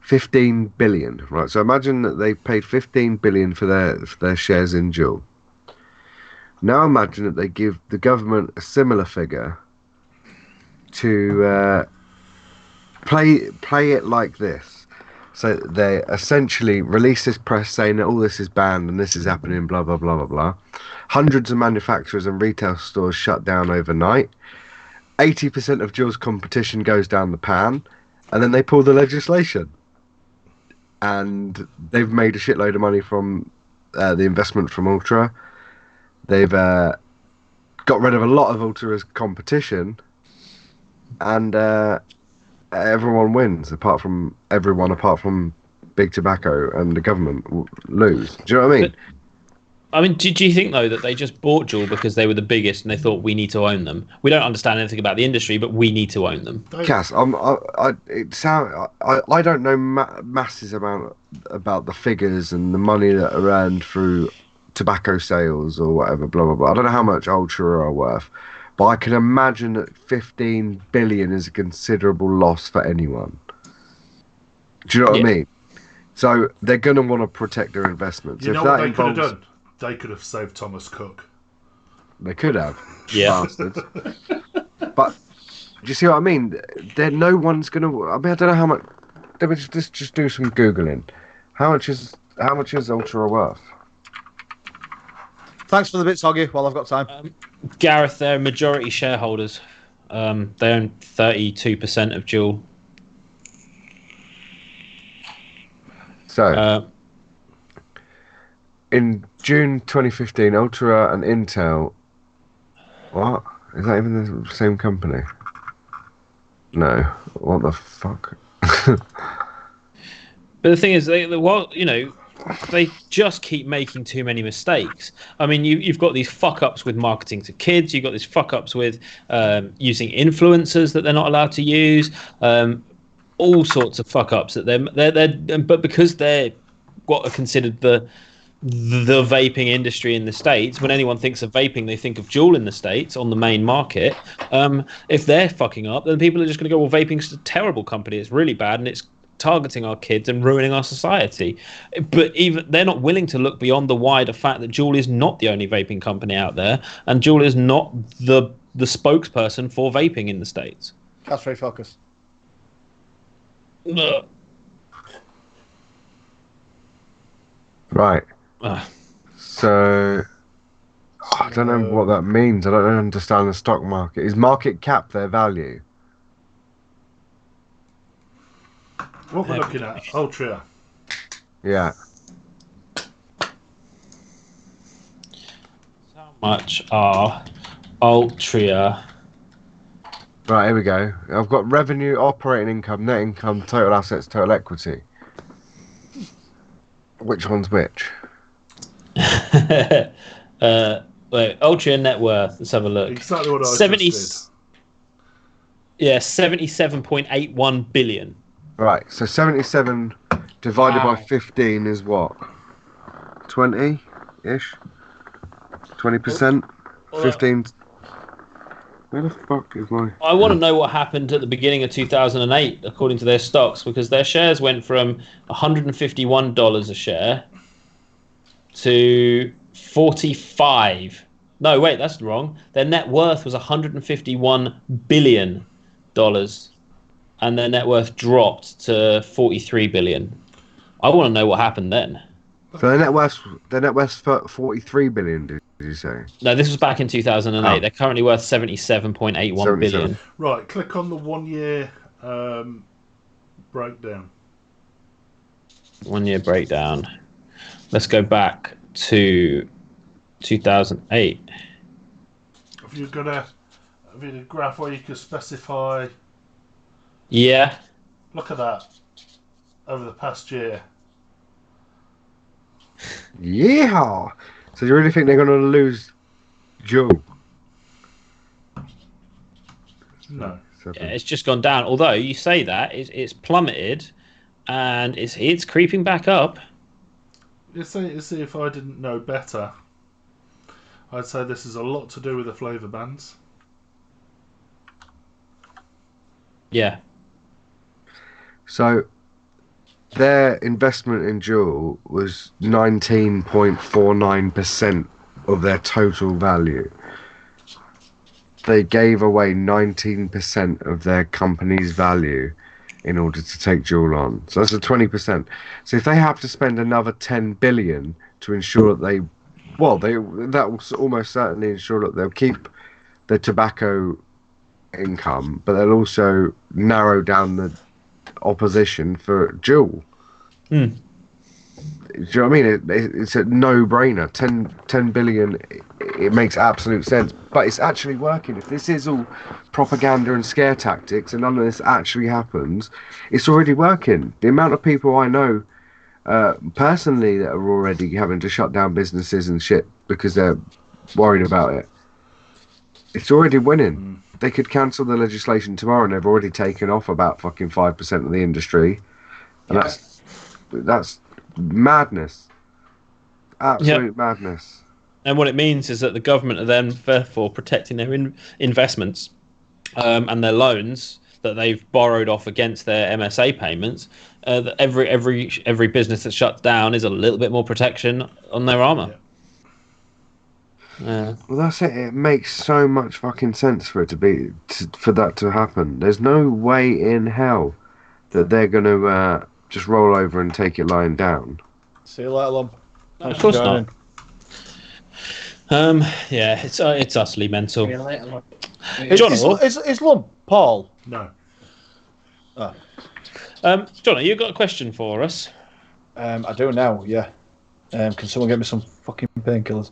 15 billion, right? So imagine that they paid 15 billion for their shares in Juul. Now imagine that they give the government a similar figure to play it like this. So they essentially release this press saying that all this is banned and this is happening, blah blah blah blah blah. Hundreds of manufacturers and retail stores shut down overnight. 80% of Juul's competition goes down the pan, and then they pull the legislation. And they've made a shitload of money from the investment from Ultra. They've got rid of a lot of Ultra's competition, and everyone wins apart from big tobacco and the government lose. Do you know what I mean? Do you think though that they just bought Juul because they were the biggest and they thought we need to own them? We don't understand anything about the industry, but we need to own them. Cass, I don't know masses about the figures and the money that are earned through tobacco sales or whatever. Blah blah blah. I don't know how much Ultra are worth, but I can imagine that 15 billion is a considerable loss for anyone. Do you know what I mean? So they're going to want to protect their investments. You know what they could have done? They could have saved Thomas Cook. They could have. Yeah. Bastards. But do you see what I mean? No one's going to... I mean, I don't know how much... Let me just do some Googling. How much is Ultra worth? Thanks for the bits, Hoggy, while I've got time. Gareth, they're majority shareholders. They own 32% of Juul. So, in June 2015, Ultra and Intel... What? Is that even the same company? No. What the fuck? But the thing is, they just keep making too many mistakes. I mean, you've got these fuck-ups with marketing to kids. You've got these fuck-ups with using influencers that they're not allowed to use. All sorts of fuck-ups that but because they're what are considered the vaping industry in the States, when anyone thinks of vaping, they think of Juul in the States on the main market. If they're fucking up, then people are just going to go, well, vaping's a terrible company. It's really bad, and it's targeting our kids and ruining our society. But even they're not willing to look beyond the wider fact that Juul is not the only vaping company out there, and Juul is not the spokesperson for vaping in the States. That's very focused. Right. So I don't know what that means. I don't understand the stock market. Is market cap their value? What we're looking at, Ultra. Yeah. How much are Ultra? Right, here we go. I've got revenue, operating income, net income, total assets, total equity. Which one's which? Wait, Ultra net worth. Let's have a look. Exactly what I 70, just did. Yeah, 77.81 billion. Right, so 77 divided by 15 is what? 20-ish? 20%? 15? Where the fuck is my... I want to know what happened at the beginning of 2008, according to their stocks, because their shares went from $151 a share to 45. No, wait, that's wrong. Their net worth was $151 billion, and their net worth dropped to 43 billion. I want to know what happened then. So their net worth's 43 billion, did you say? No, this was back in 2008. Oh. They're currently worth 77.81 billion. Right, click on the 1 year breakdown. 1 year breakdown. Let's go back to 2008. Have you got a graph where you can specify? Yeah. Look at that. Over the past year. Yeah. So you really think they're going to lose Juul? No. Yeah, it's just gone down. Although you say that it's plummeted, and it's creeping back up. You see, if I didn't know better, I'd say this is a lot to do with the flavour bans. Yeah. So their investment in Juul was 19.49% of their total value. They gave away 19% of their company's value in order to take Juul on. So that's a 20%. So if they have to spend another 10 billion to ensure that that will almost certainly ensure that they'll keep the tobacco income, but they'll also narrow down the opposition for Juul. Mm. Do you know what I mean? It's a no-brainer. 10 billion it makes absolute sense. But it's actually working. If this is all propaganda and scare tactics and none of this actually happens, it's already working. The amount of people I know personally that are already having to shut down businesses and shit because they're worried about it, it's already winning. They could cancel the legislation tomorrow and they've already taken off about fucking 5% of the industry. And that's madness. Absolute madness. And what it means is that the government are then therefore protecting their investments and their loans that they've borrowed off against their MSA payments. That every business that shuts down is a little bit more protection on their armour. Well, that's it. It makes so much fucking sense for it for that to happen. There's no way in hell that they're going to just roll over and take it lying down. See you later, Lump. Of course not. Yeah, it's utterly mental. Is Lump Paul? No. Oh. Johnny, you got a question for us? I do now. Yeah. Can someone get me some fucking painkillers?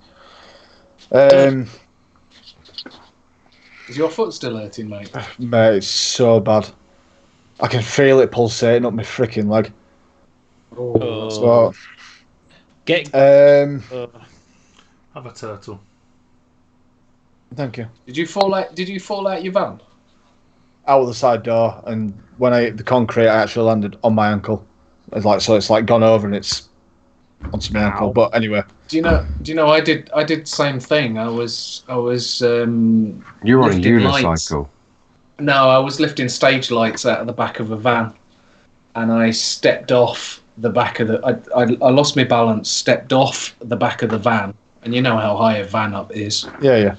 Is your foot still hurting, mate? Mate, it's so bad. I can feel it pulsating up my freaking leg. So, Have a turtle. thank you. Did you fall out your van? Out of the side door, and when I hit the concrete, I actually landed on my ankle. It's like gone over and it's onto my ankle. But anyway, do you know? I did the same thing. I was. You were on a unicycle. No, I was lifting stage lights out of the back of a van, and I stepped off the back of the. I lost my balance, stepped off the back of the van, and you know how high a van up is. Yeah.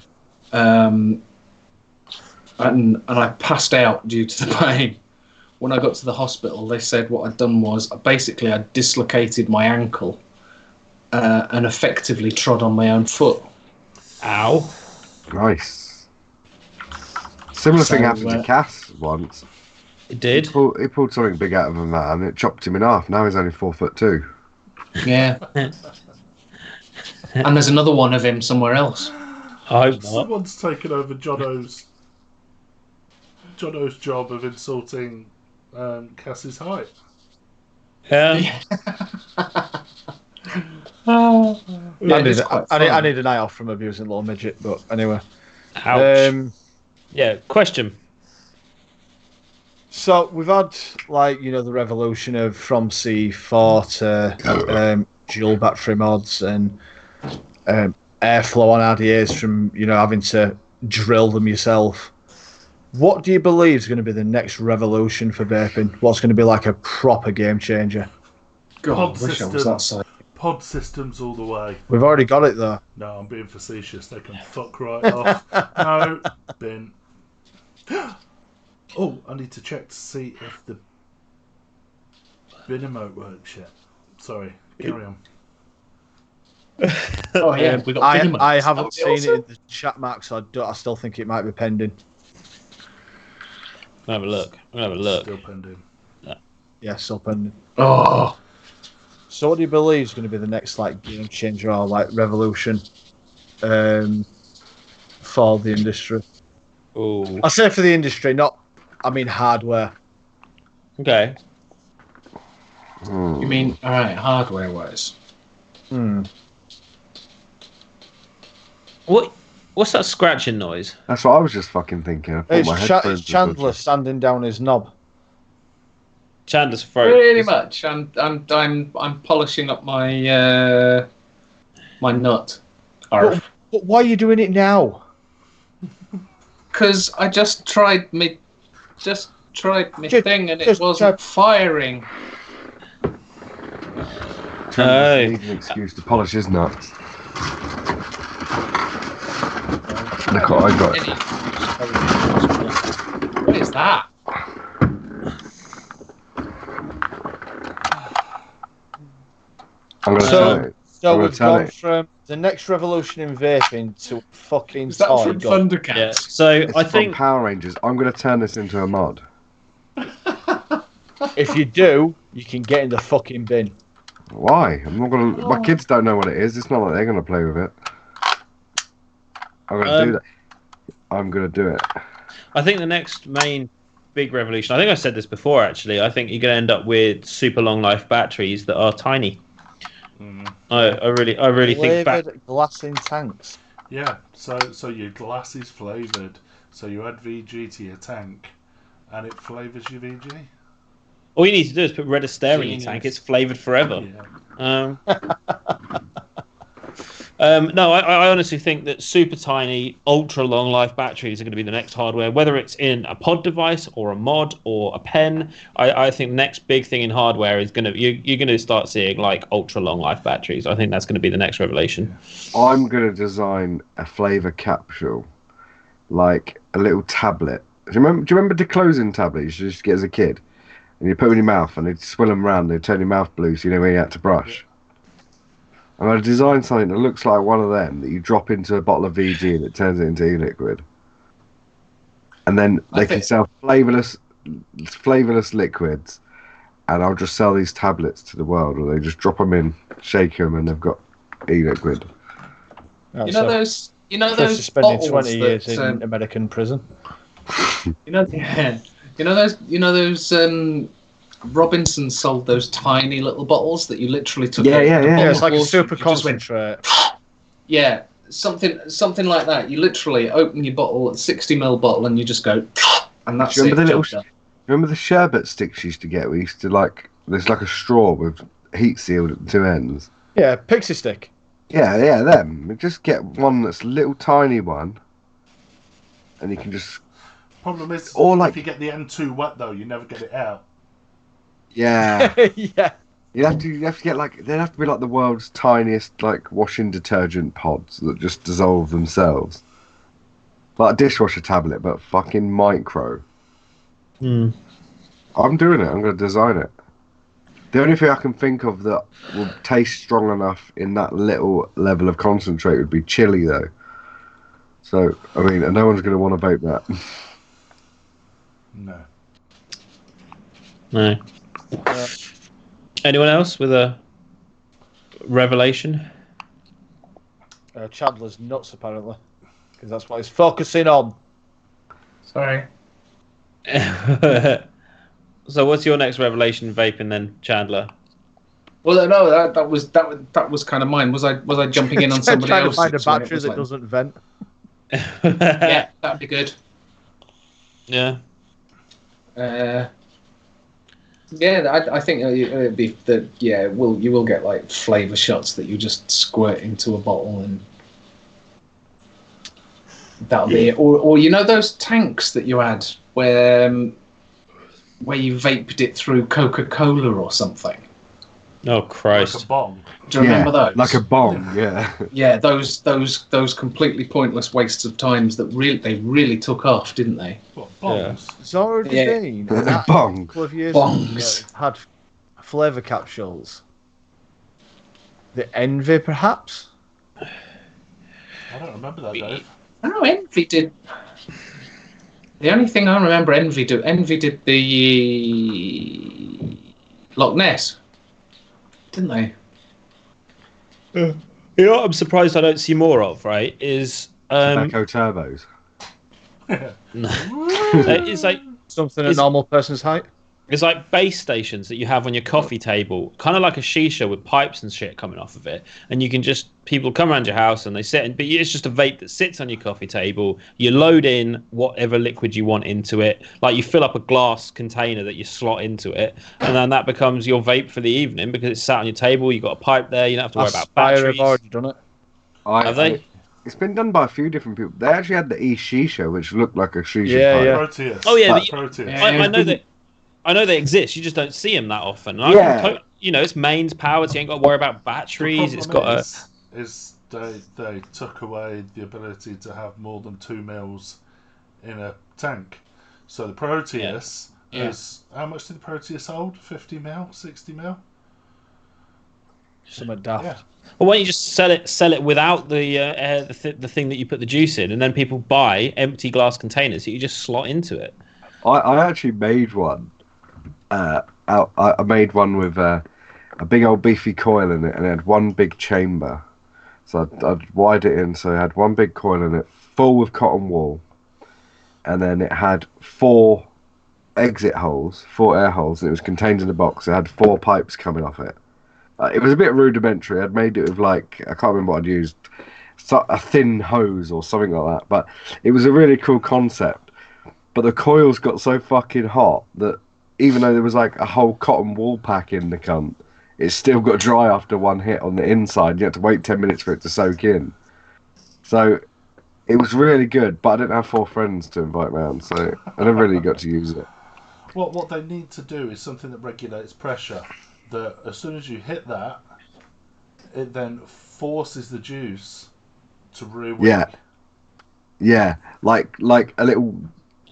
And I passed out due to the pain. When I got to the hospital, they said what I'd done was I dislocated my ankle and effectively trod on my own foot. Ow. Nice. Similar thing happened to Cass once. It did? He pulled something big out of him, and it chopped him in half. Now he's only 4'2". Yeah. And there's another one of him somewhere else. I hope not. Someone's taken over Jono's job of insulting Cass's height. Yeah. I need a night off from abusing little midget, but anyway. Ouch. Yeah, question. So we've had the revolution of from C4 to dual battery mods and airflow on RDAs from having to drill them yourself. What do you believe is going to be the next revolution for vaping? What's going to be like a proper game changer? God, I wish I was that side. Pod systems all the way. We've already got it though. No, I'm being facetious. They can fuck right off. No, bin. Oh, I need to check to see if the bin emote works yet. Sorry, carry on. Oh yeah, we got bin emotes. I haven't seen it in the chat, Max. So I still think it might be pending. I'm gonna have a look. Still pending. Yeah, still pending. Oh. So what do you believe is going to be the next game changer or revolution for the industry? Oh. I say for the industry, hardware. Okay. You mean hardware wise? What's that scratching noise? That's what I was just fucking thinking. It's Chandler standing down his knob. Chandler's throat. Pretty much. I'm polishing up my my nut. But why are you doing it now? Because I just tried my thing and it wasn't firing. Chandler needs an excuse to polish his nuts. Look what I got. What is that? So we've gone from the next revolution in vaping to fucking. Is that toy from gun. Thundercats? Yeah. So It's I from think Power Rangers. I'm going to turn this into a mod. If you do, you can get in the fucking bin. Why? I'm not going to. My kids don't know what it is. It's not like they're going to play with it. I'm gonna do that. I'm gonna do it. I think the next main big revolution. I think I said this before. Actually, I think you're going to end up with super long life batteries that are tiny. I really think Flavoured glass in tanks. Yeah, so your glass is flavoured. So you add VG to your tank, and it flavours your VG. all you need to do is put red Astaire in your tank. It's flavoured forever. Yeah. No, I honestly think that super tiny, ultra long life batteries are going to be the next hardware, whether it's in a pod device or a mod or a pen. I think the next big thing in hardware is going to you're going to start seeing like ultra long life batteries. I think that's going to be the next revelation. I'm gonna design a flavour capsule, like a little tablet. Do you remember the closing tablets you used to get as a kid? And you put them in your mouth and they'd swill them round, they'd turn your mouth blue so you know where you had to brush. I'm going to design something that looks like one of them that you drop into a bottle of VG and it turns it into e-liquid. And then they can sell flavourless liquids, and I'll just sell these tablets to the world, or they just drop them in, shake them, and they've got e-liquid. You know those spending bottles 20 years that, in American prison. You know those Robinson sold those tiny little bottles that you literally took. Yeah. It's like a super you just went, concentrate. yeah, something like that. You literally open your bottle, a 60ml bottle, and you just go, and that's it. Remember the sherbet sticks you used to get? We used to there's like a straw with heat sealed at the two ends. Yeah, pixie stick. Yeah, them. We just get one that's a little tiny one, and you can just. Problem is, if you get the M2 wet though, you never get it out. Yeah. Yeah. You have to get they'd have to be like the world's tiniest washing detergent pods that just dissolve themselves. Like a dishwasher tablet, but fucking micro. I'm doing it. I'm going to design it. The only thing I can think of that will taste strong enough in that little level of concentrate would be chili, though. So, I mean, no one's going to want to vape that. No. Anyone else with a revelation? Chandler's nuts, apparently, because that's what he's focusing on. Sorry. So, what's your next revelation, vaping, then, Chandler? Well, no, that was kind of mine. Was I jumping in on somebody trying else? to find a battery that doesn't vent. Yeah, that'd be good. Yeah. I think it'd be that. Yeah, you will get like flavour shots that you just squirt into a bottle, and that'll be it. Or you know those tanks that you had where you vaped it through Coca-Cola or something. Oh Christ! Like a bong. Do you remember those? Like a bong, yeah. Yeah, those completely pointless wastes of times that really took off, didn't they? What, bongs? Zora Devine, Bong. a couple of years Bongs. ago, had flavour capsules. The Envy, perhaps? I don't remember that, Dave. I know Envy did. The only thing I remember Envy did the Loch Ness, didn't they? You know what I'm surprised I don't see more of, right? Is Tobacco turbos. it's like Something a normal person's height? it's like base stations that you have on your coffee table, kind of like a shisha with pipes and shit coming off of it, and you can people come around your house and they sit, but it's just a vape that sits on your coffee table. You load in whatever liquid you want into it, like you fill up a glass container that you slot into it, and then that becomes your vape for the evening because it's sat on your table. You've got a pipe there. You don't have to worry about batteries. Have already done it. Have they? It's been done by a few different people. They actually had the e-shisha, which looked like a shisha Yeah, pipe. yeah. Proteus. Oh yeah, Proteus. I know they exist. You just don't see them that often. It's mains powered, so you ain't got to worry about batteries. It's got they took away the ability to have more than 2 mils in a tank. So the Proteus is how much did the Proteus hold? 50 mil, 60 mil. Something daft. Yeah. Well, why don't you just sell it without the thing that you put the juice in, and then people buy empty glass containers that you just slot into it. I actually made one. I made one with a big old beefy coil in it, and it had one big chamber. So I'd wired it in, so it had one big coil in it, full with cotton wool, and then it had 4 exit holes, 4 air holes, and it was contained in a box. It had 4 pipes coming off it. It was a bit rudimentary. I'd made it with I can't remember what I'd used, a thin hose or something like that. But it was a really cool concept. But the coils got so fucking hot that even though there was like a whole cotton wool pack in the cunt, it still got dry after one hit on the inside. You had to wait 10 minutes for it to soak in. So it was really good, but I didn't have 4 friends to invite round, so I never really got to use it. What they need to do is something that regulates pressure. That as soon as you hit that, it then forces the juice to re-wing. Yeah, like a little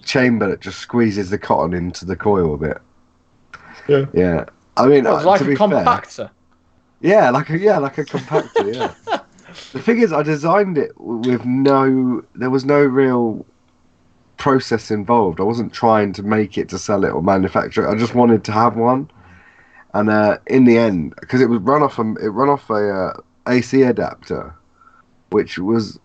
chamber that just squeezes the cotton into the coil a bit. Yeah. I mean, Well, it's like to a be fair, compactor. yeah, like a compactor. Yeah. The thing is, I designed it with there was no real process involved. I wasn't trying to make it to sell it or manufacture it. I just wanted to have one. And in the end, because it run off a AC adapter, which was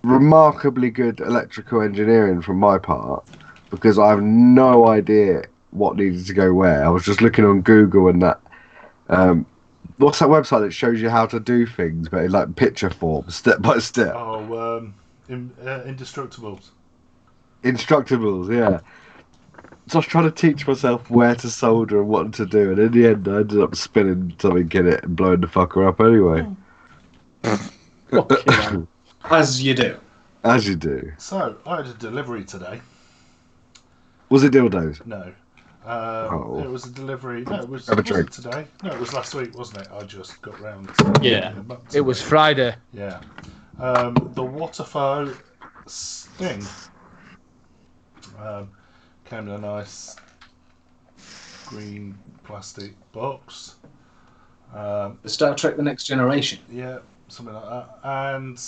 remarkably good electrical engineering from my part, because I have no idea what needed to go where. I was just looking on Google and that. What's that website that shows you how to do things, but in like picture form, step by step? Oh, Indestructibles. Instructables, yeah. So I was trying to teach myself where to solder and what to do, and in the end, I ended up spinning something in it and blowing the fucker up anyway. Okay. As you do. As you do. So I had a delivery today. Was it dildos? No. Oh. It was a delivery. No, it was, Have a was drink. it today? No, it was last week, wasn't it? I just got round to Yeah. It was Friday. Yeah. The WOTOFO Sting came in a nice green plastic box. Star Trek: The Next Generation. Yeah, something like that. And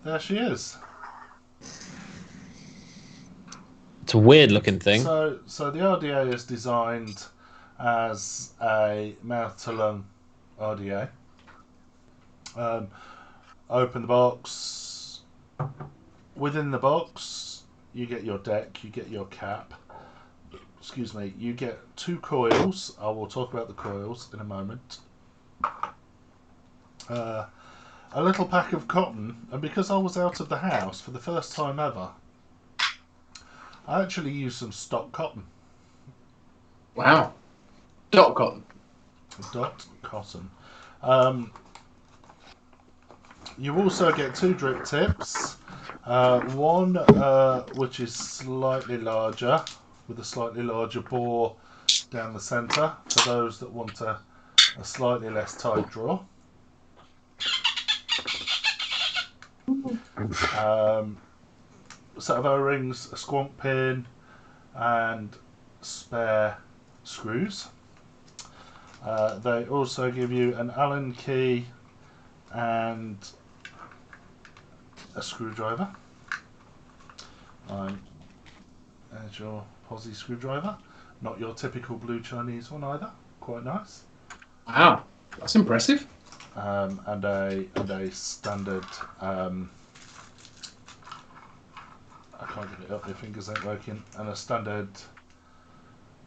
there she is. It's a weird looking thing. So the RDA is designed as a mouth-to-lung RDA. Open the box. Within the box, you get your deck, you get your cap. Excuse me, you get 2 coils. I will talk about the coils in a moment. A little pack of cotton, and because I was out of the house for the first time ever, I actually used some stock cotton. Wow. Dot cotton. Dot cotton. You also get 2 drip tips. One which is slightly larger, with a slightly larger bore down the centre, for those that want a slightly less tight draw. Set of O-rings, a squonk pin, and spare screws. They also give you an Allen key and a screwdriver. There's your Posi screwdriver. Not your typical blue Chinese one either. Quite nice. Wow. That's impressive. And a standard. I can't get it up. My fingers ain't working. And a standard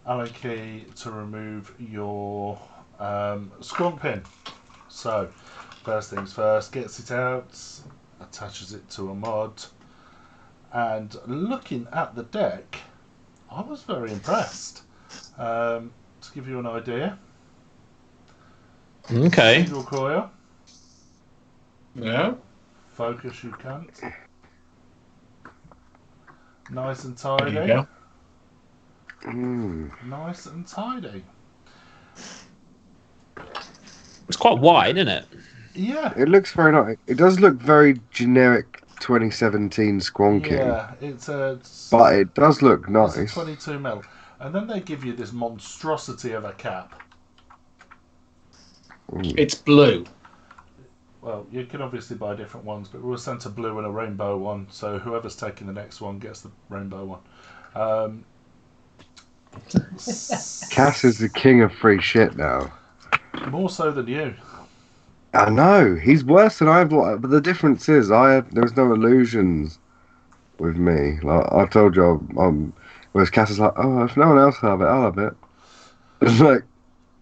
Allen key to remove your squonk pin. So, first things first, gets it out, attaches it to a mod, and looking at the deck, I was very impressed. To give you an idea, Okay. single coil, Yeah. focus you can't, nice and There tidy. you go. Nice and tidy. It's quite wide, isn't it? Yeah. It looks very nice. It does look very generic 2017 squonking, Yeah, but it does look it's a nice. 22mm. And then they give you this monstrosity of a cap. It's blue. Well, you can obviously buy different ones, but we were sent a blue and a rainbow one, so whoever's taking the next one gets the rainbow one. Cass is the king of free shit now. More so than you. I know he's worse than I've. But the difference is, there's no illusions with me. Like I told you, whereas Cass is like, oh, if no one else have it, I'll have it. It's like.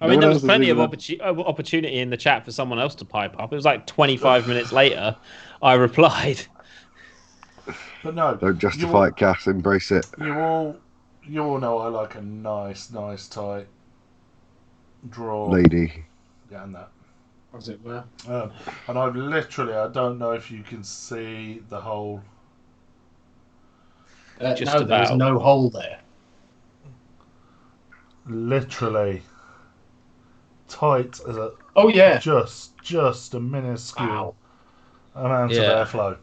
I No mean, one there was else has plenty of even opportunity in the chat for someone else to pipe up. It was like 25 minutes later, I replied. But no, Don't justify it, Cass. Embrace it. You all know I like a nice tight draw. Lady. Yeah, and that. As it were. And I've literally, I don't know if you can see the hole. Just no, there was about. no hole there. Literally tight as a. Oh yeah. Just a minuscule amount of airflow.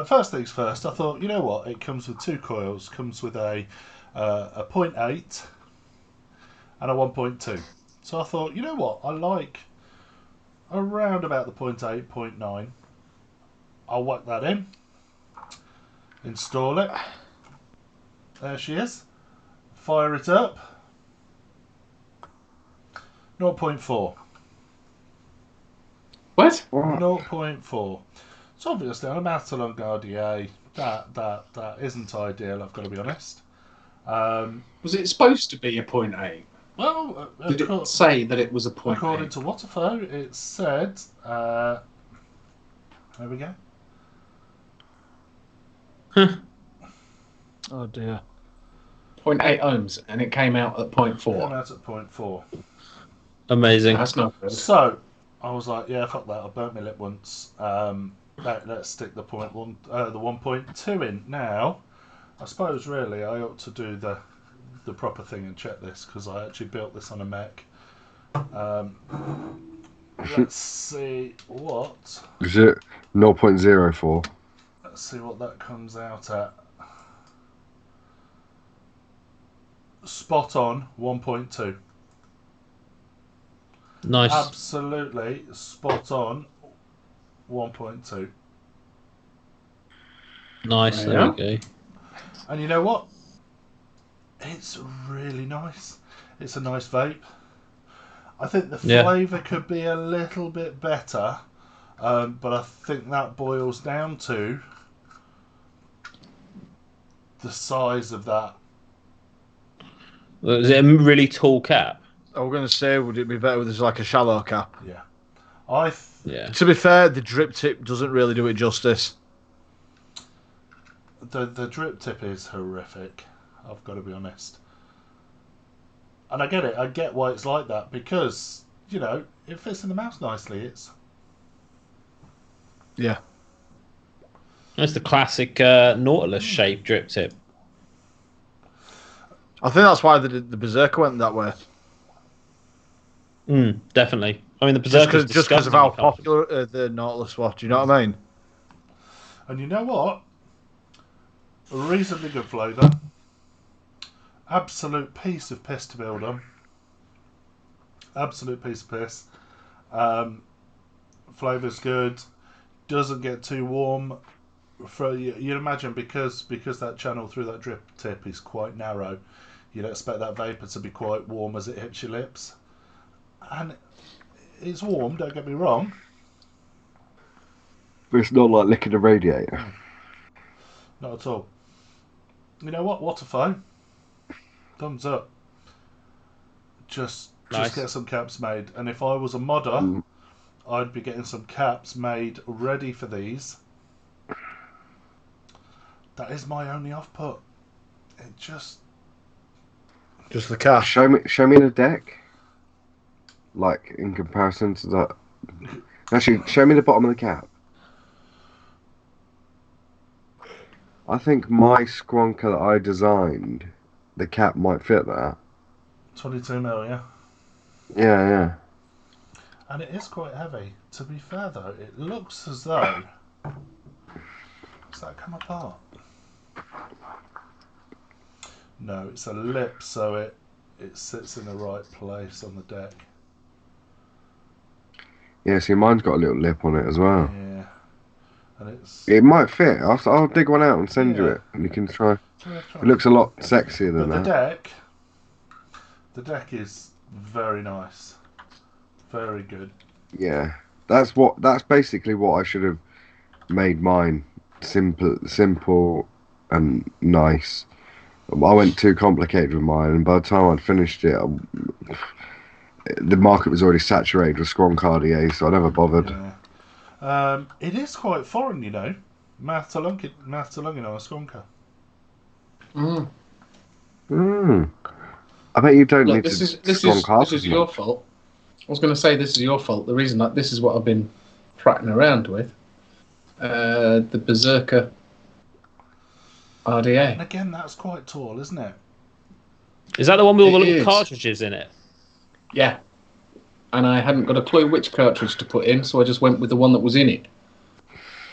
First things first, I thought, you know what? It comes with two coils. Comes with a 0.8 and a 1.2. So I thought, you know what? I like around about the 0.8, 0.9. I'll whack that in. Install it. There she is. Fire it up. 0.4. What? 0.4. So obviously on a Matalon Gardier, that isn't ideal, I've got to be honest. Was it supposed to be a 0.8? Well, did it say that it was a 0.8? According to WOTOFO, it said. There we go. Oh dear. 0.8 ohms, and it came out at 0.4. Came out at 0.4. Amazing. That's not good. So I was like, yeah, fuck that. I burnt my lip once. Let's stick the 1.2 in. Now, I suppose really I ought to do the proper thing and check this because I actually built this on a Mac. Let's see what. Is it 0.04? Let's see what that comes out at. Spot on 1.2. Nice. Absolutely spot on 1.2. Nice. There we go. And you know what? It's really nice. It's a nice vape. I think the flavour could be a little bit better, but I think that boils down to the size of that. Is it a really tall cap? I was going to say, would it be better with like a shallow cap? Yeah. To be fair, the drip tip doesn't really do it justice. The drip tip is horrific. I've got to be honest. And I get it. I get why it's like that because, you know, it fits in the mouth nicely. Yeah. It's the classic Nautilus shape drip tip. I think that's why the Berserker went that way. Definitely. I mean, the Berserker just because of how popular the Nautilus was. Do you know what I mean? And you know what? A reasonably good flavour. Absolute piece of piss to build on. Absolute piece of piss. Flavour's good. Doesn't get too warm. You'd imagine because that channel through that drip tip is quite narrow, you'd expect that vapour to be quite warm as it hits your lips. And it's warm, don't get me wrong. But it's not like licking a radiator. Not at all. You know what? WOTOFO. Thumbs up. Just get some caps made. And if I was a modder, I'd be getting some caps made ready for these. That is my only off-put. It just the cap. Show me the deck. Like in comparison to that. Actually, show me the bottom of the cap. I think my Squonker that I designed, the cap might fit that. 22mm, yeah. Yeah. And it is quite heavy. To be fair though, it looks as though. Does that come apart? No, it's a lip, so it sits in the right place on the deck. Yeah, see, mine's got a little lip on it as well. Yeah. And it might fit. I'll dig one out and send you it, and you can try. It looks a lot sexier than that. The deck is very nice. Very good. Yeah. That's basically what I should have made mine simple and nice. I went too complicated with mine, and by the time I'd finished it, the market was already saturated with Squonk RDA, so I never bothered. Yeah. It is quite foreign, you know. Mouth to lung on a Squonker. I bet you don't need this to is Squonk half this is as your much. fault. I was going to say this is your fault. The reason that this is what I've been prattling around with, the Berserker RDA. And again, that's quite tall, isn't it? Is that the one with all the It little is. cartridges in it? Yeah. And I hadn't got a clue which cartridge to put in, so I just went with the one that was in it.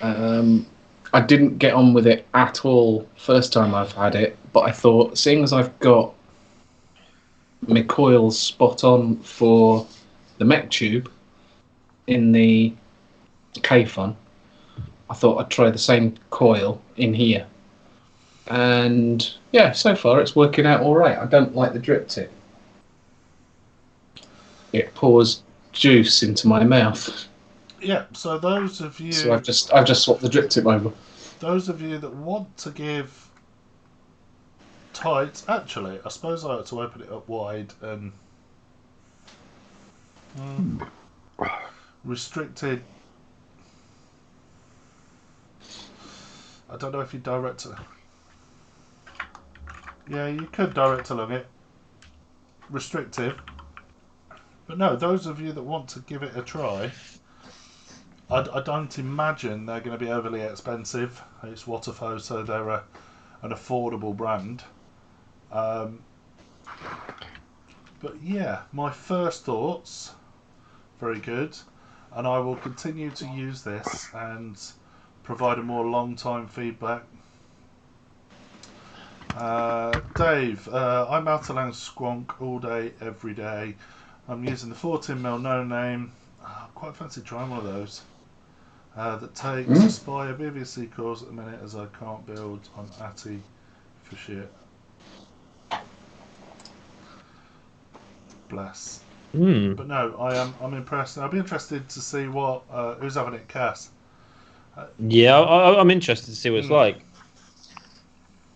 I didn't get on with it at all first time I've had it, but I thought, seeing as I've got my coils spot on for the mech tube in the K-Fun, I thought I'd try the same coil in here. And yeah, so far it's working out all right. I don't like the drip tip. It pours juice into my mouth. Yeah, so those of you... So I've just swapped the drip tip over. Those of you that want to give tight... Actually, I suppose I ought to open it up wide and... restricted... I don't know if you direct... Yeah, you could direct along it. Restrictive. But no, those of you that want to give it a try... I don't imagine they're going to be overly expensive. It's WOTOFO, so they're an affordable brand. But yeah, my first thoughts, very good. And I will continue to use this and provide a more long-time feedback. Dave, I'm out to land Squonk all day, every day. I'm using the 14mm no name. I quite fancy trying one of those. That takes Aspire BVC cores at the minute, as I can't build on ATI for shit. Bless. But no, I'm impressed. I'll be interested to see what who's having it, Cass. Yeah, I'm interested to see what it's like.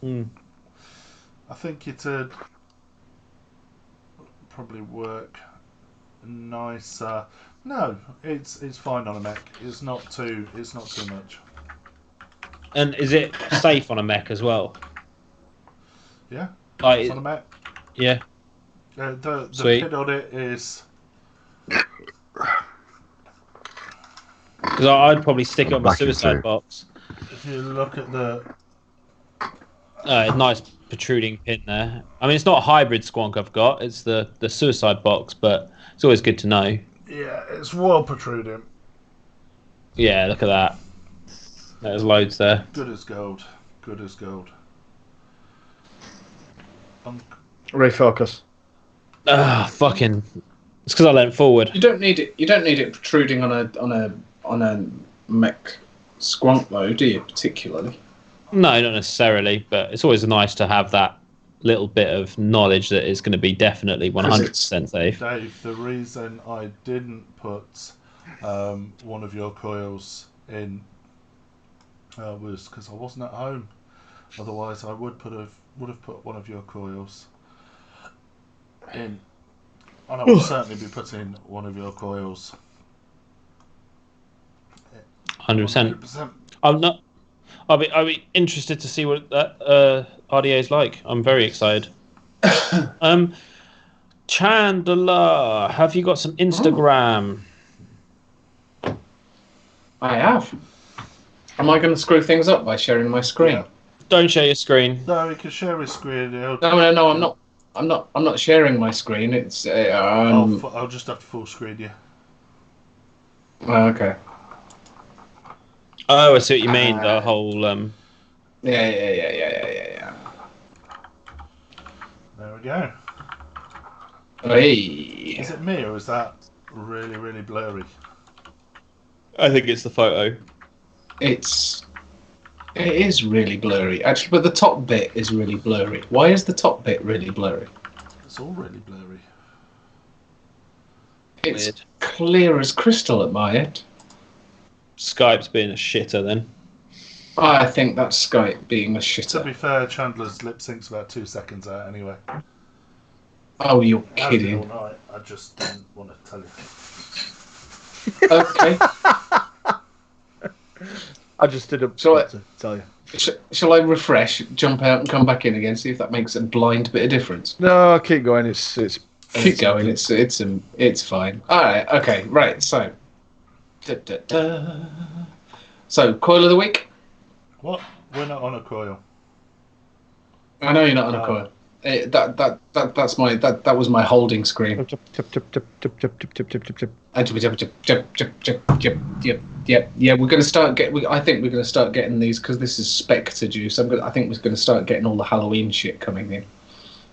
I think it'd probably work nicer. No, it's fine on a mech. It's not too much. And is it safe on a mech as well? Yeah, Like, it's on a mech. Yeah. The Sweet. pin on it is. Because I'd probably stick it on my suicide box. If you look at the. Nice protruding pin there. I mean, it's not a hybrid Squonk I've got. It's the suicide box, but it's always good to know. Yeah, it's well protruding. Yeah, look at that. There's loads there. Good as gold. Good as gold. Refocus. Fucking. It's because I leant forward. You don't need it. You don't need it protruding on a mech Squonk though, do you? Particularly. No, not necessarily, but it's always nice to have that little bit of knowledge that it's going to be definitely 100% safe. Dave, the reason I didn't put one of your coils in was because I wasn't at home. Otherwise, I would have put one of your coils in, and I will certainly be putting one of your coils. 100%. I'll be interested to see what that RDA is like. I'm very excited. Chandler, have you got some Instagram? I have. Am I going to screw things up by sharing my screen? Yeah. Don't share your screen. No, he can share his screen. No, I'm not. I'm not sharing my screen. It's. I'll just have to full screen you. Okay. Oh, I see what you mean. The whole. Yeah. There we go. Hey. Is it me or is that really, really blurry? I think it's the photo. It is really blurry, actually, but the top bit is really blurry. Why is the top bit really blurry? It's all really blurry. It's Weird. clear as crystal at my end. Skype's being a shitter then. I think that's Skype being a To shitter. be fair, Chandler's lip sync's about 2 seconds out anyway. Oh, you're Has been kidding. all night. I just didn't want to tell you. Okay. I just didn't So want to tell you. Shall I refresh, jump out, and come back in again? See if that makes a blind bit of difference. No, keep going. It's Keep going. It's fine. All right. Okay. Right. So. So, coil of the week. What? We're not on a coil. I know you're not on a coil. That was my holding screen. tip, tip, tip, tip, tip, tip, tip, tip, tip, tip. Yeah, we're going to start I think we're going to start getting these because this is Spectre juice. I think we're going to start getting all the Halloween shit coming in.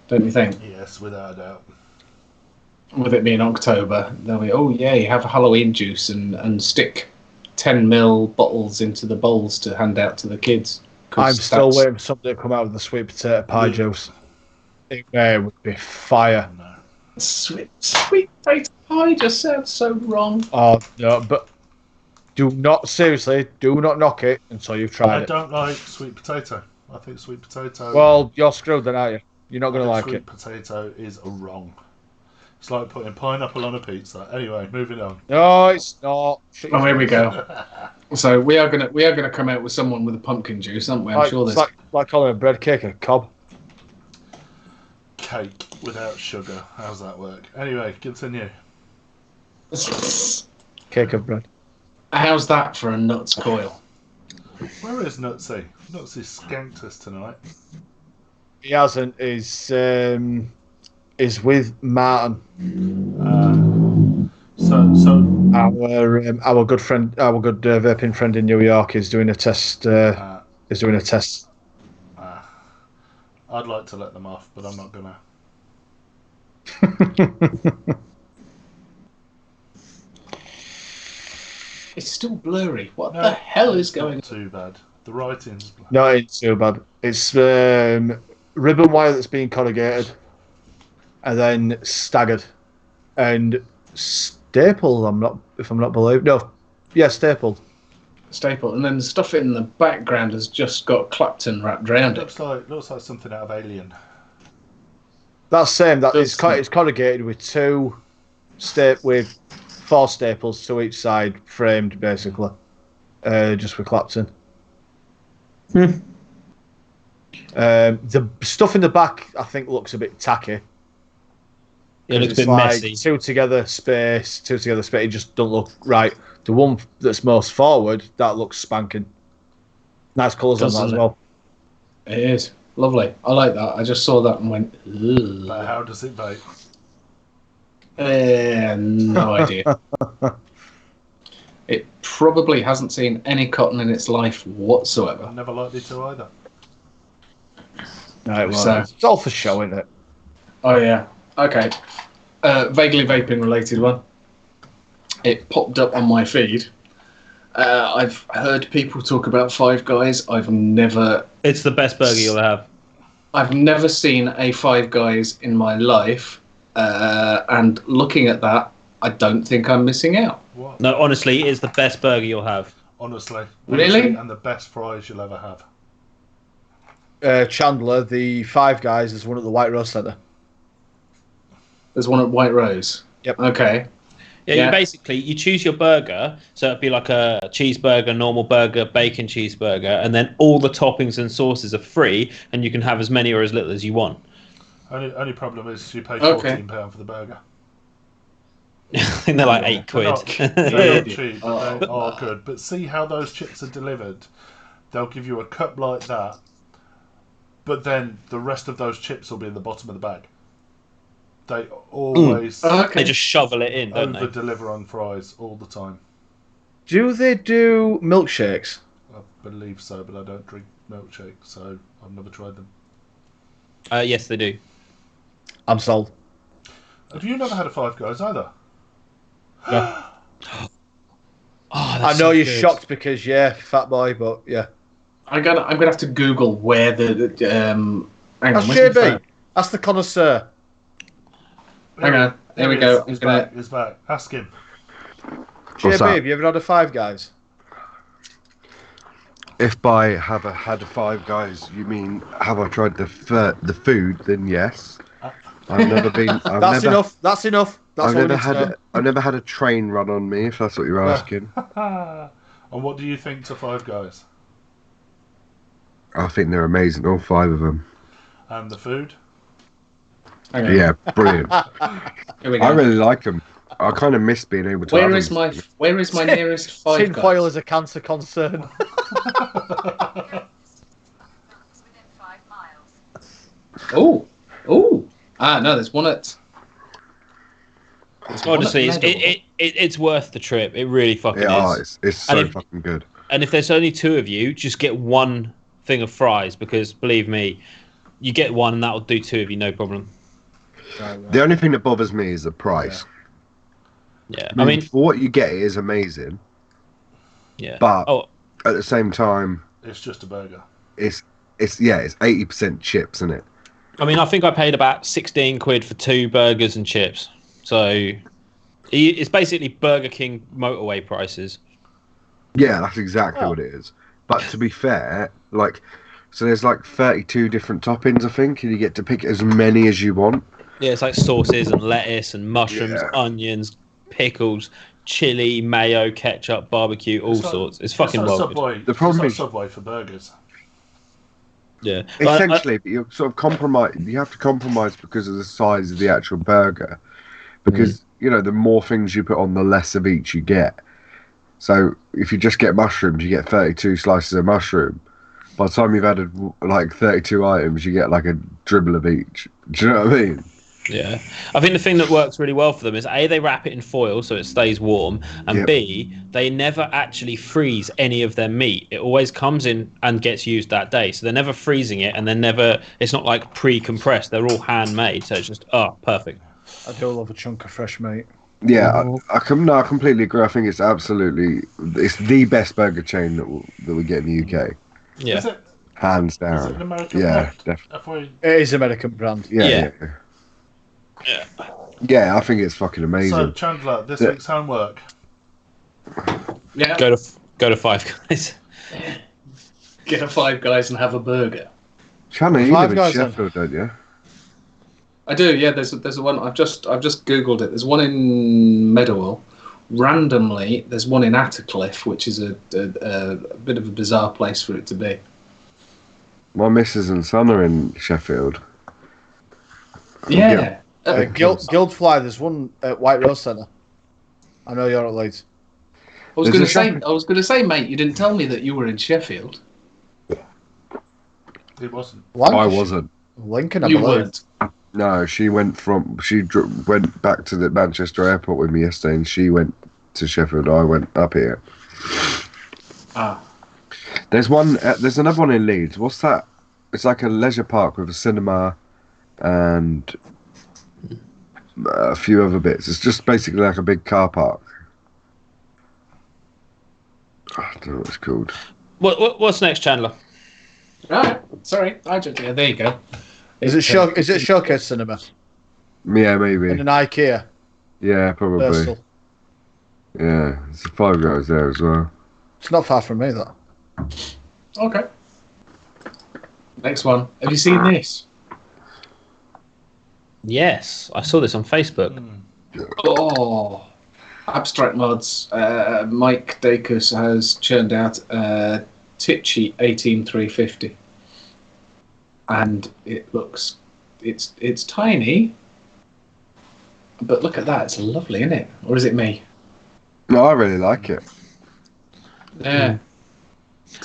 Don't you think? Yes, without a doubt. With it being October, they'll be, oh yeah, you have a Halloween juice and stick 10ml bottles into the bowls to hand out to the kids. I'm still waiting for something to come out with the sweet potato pie juice. It would be fire. No. Sweet potato pie just sounds so wrong. Oh no, but do not knock it until you've tried I it. don't like sweet potato. I think sweet potato. Well, you're screwed then, aren't you? You're not going to like sweet it. potato is wrong. It's like putting pineapple on a pizza. Anyway, moving on. No, it's not. Oh, here we go. So we are gonna come out with someone with a pumpkin juice, aren't we? I'm sure it's there's like calling a bread cake a cob. Cake without sugar. How's that work? Anyway, continue. Cake of bread. How's that for a nuts coil? Where is Nutsy? Nutsy skanked us tonight. He hasn't. Is with Martin, our good friend, our good vaping friend in New York is doing a test. I'd like to let them off, but I'm not gonna. It's still blurry. What the hell is going on? Too bad. The writing's. No, it's too bad. It's ribbon wire that's being corrugated, and then staggered, and stapled. If I'm not believed. No, yeah, stapled. Staple, and then the stuff in the background has just got Clapton wrapped around it. Looks like something out of Alien. That's same. That it's corrugated with with 4 staples to each side, framed basically, just with Clapton. The stuff in the back, I think, looks a bit tacky. It looks a bit like messy. Two together space. It just don't look right. The one that's most forward, that looks spanking. Nice colours on that as well. It is lovely. I like that. I just saw that and went, ugh. But how does it vape? No idea. It probably hasn't seen any cotton in its life whatsoever. I'm never likely to either. No, So- it's all for show, isn't it? Oh yeah. Okay. Vaguely vaping related one. It popped up on my feed. I've heard people talk about Five Guys. It's the best burger you'll have. I've never seen a Five Guys in my life, and looking at that, I don't think I'm missing out. What? No, honestly, it is the best burger you'll have. Honestly. Really? And the best fries you'll ever have. Chandler, the Five Guys, is one at the White Rose Centre. There's one at White Rose. Yep. Okay. Yeah, you choose your burger, so it'd be like a cheeseburger, normal burger, bacon cheeseburger, and then all the toppings and sauces are free, and you can have as many or as little as you want. Only problem is you pay Okay. £14 for the burger. I think they're like £8 They're not quid. cheap, but they are good. But see how those chips are delivered. They'll give you a cup like that, but then the rest of those chips will be in the bottom of the bag. They always They just shovel it in, don't they? over-deliver on fries all the time. Do they do milkshakes? I believe so, but I don't drink milkshake, so I've never tried them. Yes, they do. I'm sold. Have you never had a Five Guys either? No. I know you're shocked because, fat boy, but yeah. I'm gonna have to Google where the hang That's on, where's the JB. phone? That's the connoisseur. Hang on, there we he go. He's back. Ask him. What's JB, that? have you ever had a Five Guys? If by have I had a Five Guys, you mean have I tried the food? Then yes. I've never been. That's enough. That's enough. That's I've all we never need to know. I've never had a train run on me. If that's what you're asking, And what do you think to Five Guys? I think they're amazing. All 5 of them. And the food? Hang on. Yeah, brilliant. Here we go. I really like them. I kind of miss being able to. Where have is them. my nearest Five Tin Guys? foil is a cancer concern. Within 5 miles. Oh. Ah, no, there's one at. Honestly, it's worth the trip. It really fucking is. It's so fucking good. And if there's only 2 of you, just get one thing of fries because believe me, you get one and that'll do 2 of you, no problem. The only thing that bothers me is the price. Yeah, I mean, for what you get, it is amazing. Yeah, but at the same time, it's just a burger. It's 80% chips, isn't it? I mean, I think I paid about 16 quid for 2 burgers and chips. So it's basically Burger King motorway prices. Yeah, that's exactly what it is. But to be fair, so there's 32 different toppings, I think, and you get to pick as many as you want. Yeah, it's like sauces and lettuce and mushrooms, onions, pickles, chili, mayo, ketchup, barbecue, all sorts. It's fucking well good. The problem is Subway for burgers. Yeah, essentially, but you sort of compromise. You have to compromise because of the size of the actual burger. Because the more things you put on, the less of each you get. So if you just get mushrooms, you get 32 slices of mushroom. By the time you've added 32 items, you get a dribble of each. Do you know what I mean? Yeah, I think the thing that works really well for them is A, they wrap it in foil so it stays warm, and B, they never actually freeze any of their meat. It always comes in and gets used that day, so they're never freezing it, and it's not pre-compressed. They're all handmade, so it's just perfect. I do love a chunk of fresh meat. Yeah, I completely agree. I think it's the best burger chain that we get in the UK. Yeah, is it, hands down. Is it an American brand? Definitely. It is American brand. Yeah, I think it's fucking amazing. So Chandler, this week's homework. Yeah. Go to Five Guys. Get a Five Guys and have a burger. Chandler, you live in Sheffield, don't you? I do. Yeah, there's one. I've just googled it. There's one in Meadowell. Randomly, there's one in Attercliffe, which is a bit of a bizarre place for it to be. My missus and son are in Sheffield. Yeah. Guildfly, there's one at White Rose Centre. I know you're at Leeds. I was going to say, mate, you didn't tell me that you were in Sheffield. It wasn't. I wasn't. Lincoln, I you believe. weren't. No, she went back to the Manchester airport with me yesterday, and she went to Sheffield. I went up here. Ah. There's another one in Leeds. What's that? It's like a leisure park with a cinema and a few other bits. It's just basically like a big car park. I don't know what it's called. What's next, Chandler? Right. Sorry. Yeah, there you go. Is it Showcase Cinema? Yeah, maybe. In an IKEA? Yeah, probably. Bristol. Yeah, there's 5 Guys there as well. It's not far from me, though. Okay. Next one. Have you seen this? Yes, I saw this on Facebook. Oh, Abstract Mods. Mike Dacus has churned out Tichy 18350, and it looks it's tiny, but look at that, it's lovely, isn't it? Or is it me? No, I really like it. Yeah.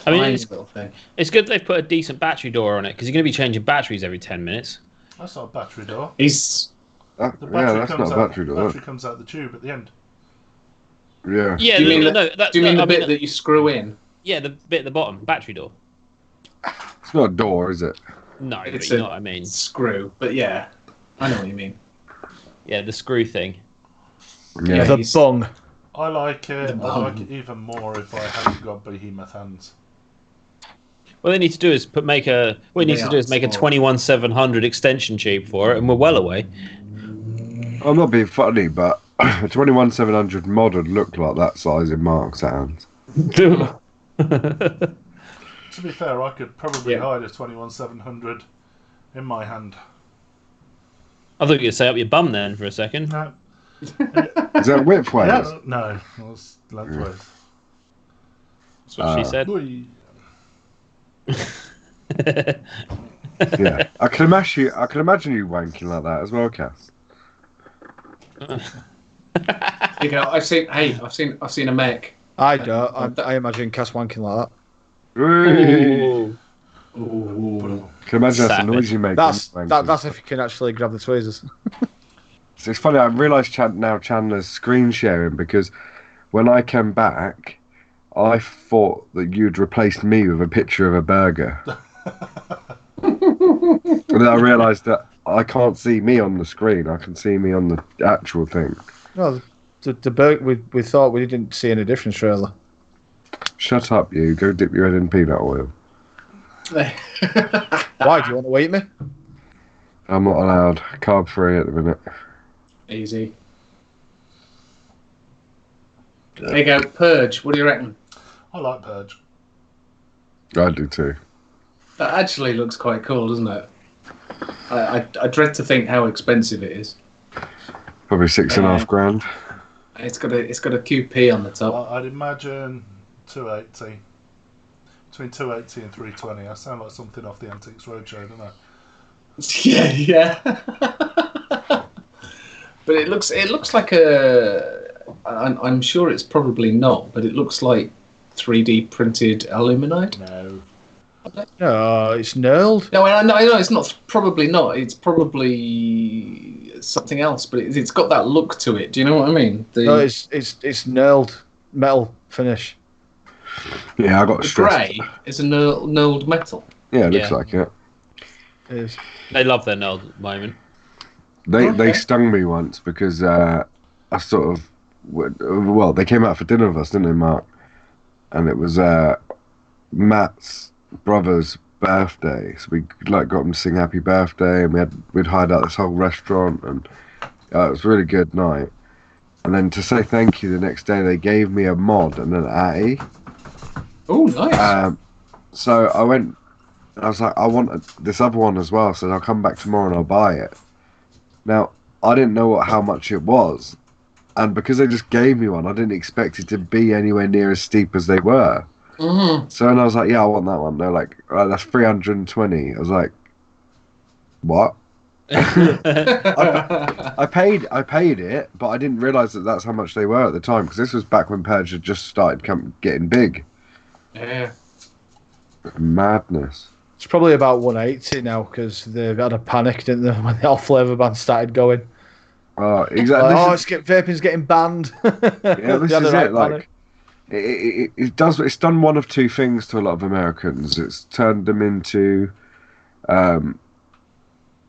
I mean, Tiny little thing. it's good they've put a decent battery door on it because you're going to be changing batteries every 10 minutes. That's not a battery door. He's The Yeah, battery that's comes not a out. battery The door. battery comes out the tube at the end. Yeah. Yeah, Do you mean the I bit that you screw in? Yeah, the bit at the bottom, battery door. It's not a door, is it? No, It's but you know a- what I mean. Screw, but yeah, I know what you mean. Yeah, the screw thing. Yeah. The he's- bung. I like it. The I like bum. it even more if I hadn't got behemoth hands. What they need to do is make a 21700 extension tube for it, and we're well away. I'm not being funny, but a 21700 mod would look like that size in Mark's hands. To be fair, I could probably hide a 21700 in my hand. I thought you could say up your bum then for a second. No. Is that widthways? Yeah, no, it was lengthways. That's what she said. Boy. Yeah, I can imagine you wanking like that as well, Cass. You know, I've seen a mech. I don't. I imagine Cass wanking like that. Ooh. Ooh. Can you imagine that's the Savage. noise you make? That's wanking? that's if you can actually grab the tweezers. So it's funny. I realised now Chandler's screen sharing because when I came back, I thought that you'd replaced me with a picture of a burger. And then I realised that I can't see me on the screen. I can see me on the actual thing. No, the burger. We thought we didn't see any difference really. Shut up, you. Go dip your head in peanut oil. Why do you want to eat me? I'm not allowed. Carb free at the minute. Easy. There you go. Purge. What do you reckon? I like Purge. I do too. That actually looks quite cool, doesn't it? I dread to think how expensive it is. Probably $6.5 grand. It's got a QP on the top. I'd imagine 280. Between 280 and 320. I sound like something off the Antiques Roadshow, don't I? Yeah. But it looks like I'm sure it's probably not, but it looks like 3D printed aluminide. No. No, it's knurled. No, I know it's not. Probably not. It's probably something else, but it's got that look to it. Do you know what I mean? No, it's knurled metal finish. Yeah, I got The stressed. grey is a knurled metal. Yeah, it looks Yeah. like it. It is. They love their nails at the moment. They Okay. stung me once because I sort of well they came out for dinner with us, didn't they, Mark? And it was Matt's brother's birthday, so we got him to sing happy birthday, and we'd hired out this whole restaurant, and it was a really good night. And then to say thank you the next day, they gave me a mod and an Atty. Oh, nice. So I went. I was like, I want this other one as well. So I'll come back tomorrow and I'll buy it. Now I didn't know how much it was, and because they just gave me one, I didn't expect it to be anywhere near as steep as they were. Mm-hmm. So and I was like, yeah, I want that one. They're like, right, that's 320. I was like, what? I paid it, but I didn't realise that that's how much they were at the time, because this was back when Purge had just started getting big. Yeah. Madness. It's probably about 180 now because they've had a panic, didn't they, when the all flavour ban started going. Oh, exactly. Like, vaping's getting banned. Yeah, this is it. Like, it's done one of two things to a lot of Americans. It's turned them into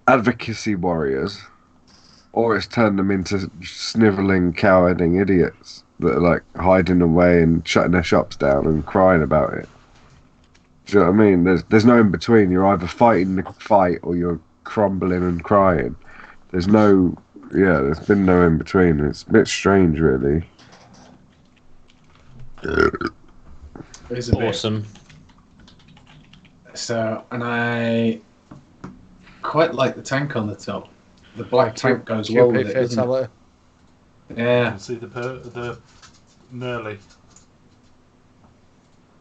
advocacy warriors, or it's turned them into snivelling, cowarding idiots that are like hiding away and shutting their shops down and crying about it. Do you know what I mean? There's no in between. You're either fighting the fight or you're crumbling and crying. There's been no in between. It's a bit strange, really. It's a bit. Awesome. So, and I quite like the tank on the top. The black tank goes well with it, doesn't it? fatality. You Yeah. can see the Nerly.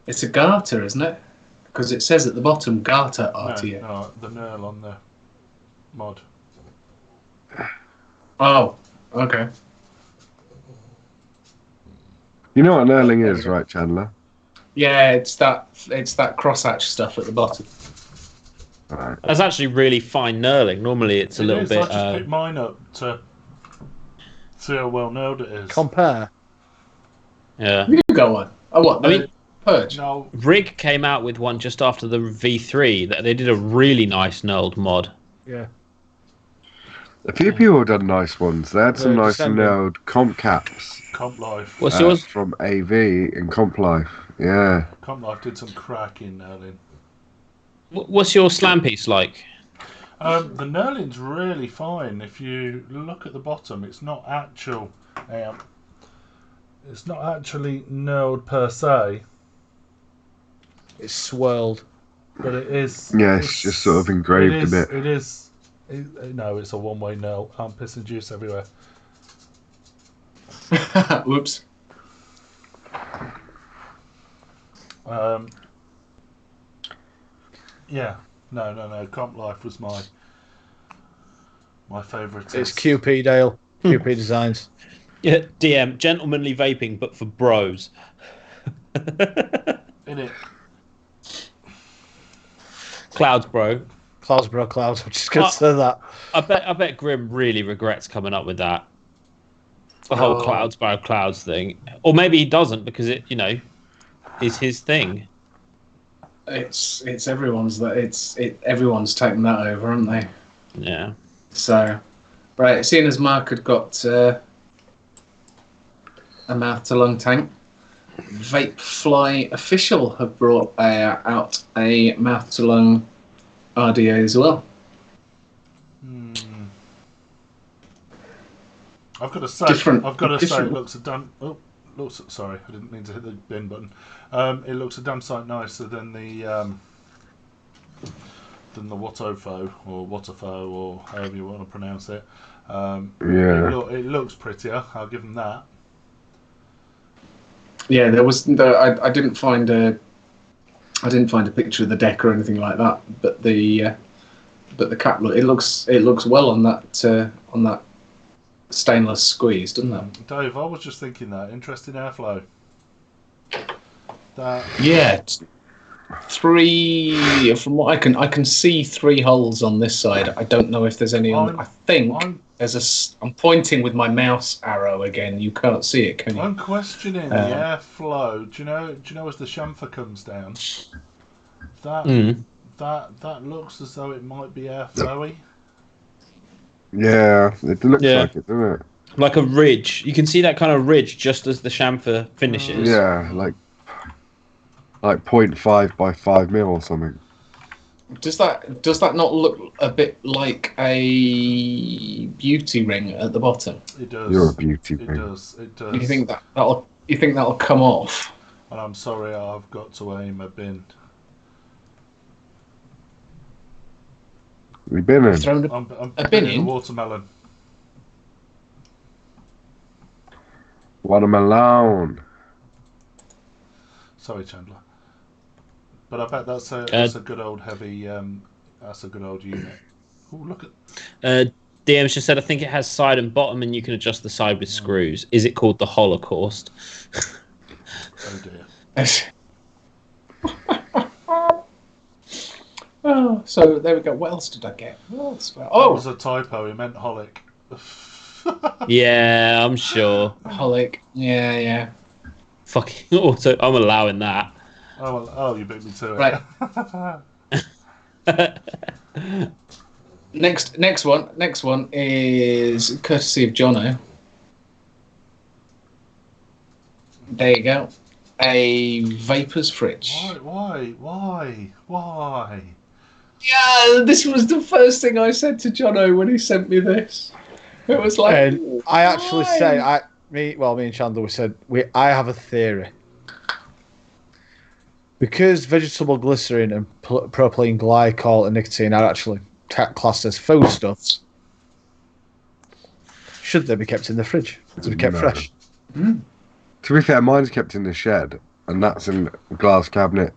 It's a garter, isn't it? Because it says at the bottom, garter RTA. No, the Nerl on the mod. Oh, okay. You know what an Erling is, right, Chandler? Yeah, it's that crosshatch stuff at the bottom. Right. That's actually really fine knurling. Normally it's a little bit. I just picked mine up to see how well knurled it is. Compare. Yeah. You go on. Oh, what? I mean, Purge. No, Rig came out with one just after the V3 that they did a really nice knurled mod. Yeah. A few people have done nice ones. They had some nice Descending. nailed comp caps Comp Life. What's yours? from AV and Comp Life. Yeah. Comp Life did some cracking knurling. What's your slam piece like? The knurling's really fine. If you look at the bottom, it's not actual. It's not actually knurled per se. It's swirled. But it is. Yeah, it's just sort of engraved a bit. It is. No, it's a one-way nail. I'm pissing juice everywhere. Whoops. Yeah. No. Comp Life was my favourite. It's QP Dale. QP Designs. Yeah, DM, gentlemanly vaping, but for bros. In it. Clouds, bro. Clouds, bro, clouds. I'm just going to say that. I bet Grim really regrets coming up with that. The whole clouds, bro, clouds thing. Or maybe he doesn't because it, is his thing. It's everyone's everyone's taken that over, haven't they? Yeah. So, right, seeing as Mark had got a mouth to lung tank, Vapefly Official have brought out a mouth to lung RDA as well. I've got to say, it looks a damn. Oh, sorry, I didn't mean to hit the bin button. It looks a damn sight nicer than the WOTOFO or WOTOFO or however you want to pronounce it. It looks prettier. I'll give them that. Yeah, there was I didn't find a picture of the deck or anything like that, but the cap look it looks well on that stainless squeeze, doesn't it? Dave, I was just thinking that interesting airflow. Three from what I can see 3 holes on this side. I don't know if there's any on. I think there's I'm pointing with my mouse arrow again. You can't see it, can you? I'm questioning the airflow. Do you know as the chamfer comes down, that looks as though it might be airflowy. Yeah, it looks like it, doesn't it? Like a ridge. You can see that kind of ridge just as the chamfer finishes. Yeah, like 0.5 by 5 mil or something. Does that not look a bit like a beauty ring at the bottom? It does. You're a beauty ring. It does. You think that'll come off? And I'm sorry, I've got to aim a bin. We bin in. I'm a bin in a watermelon. Watermelon. Sorry, Chandler. But I bet that's a good old heavy. That's a good old unit. Oh, look at. DM's just said, I think it has side and bottom, and you can adjust the side with screws. Is it called the Holocaust? Oh dear. Oh, so there we go. What else did I get? That was a typo. He meant holic. Yeah, I'm sure. Holic. Yeah. Fucking auto. I'm allowing that. Oh, you beat me to it. Right. Next one is courtesy of Jono. There you go. A Vapor's fridge. Why? Yeah, this was the first thing I said to Jono when he sent me this. It was like, and I actually said, me and Chandler said, I have a theory. Because vegetable glycerin and propylene glycol and nicotine are actually classed as foodstuffs, should they be kept in the fridge to be kept fresh? To be fair, mine's kept in the shed, and that's in a glass cabinet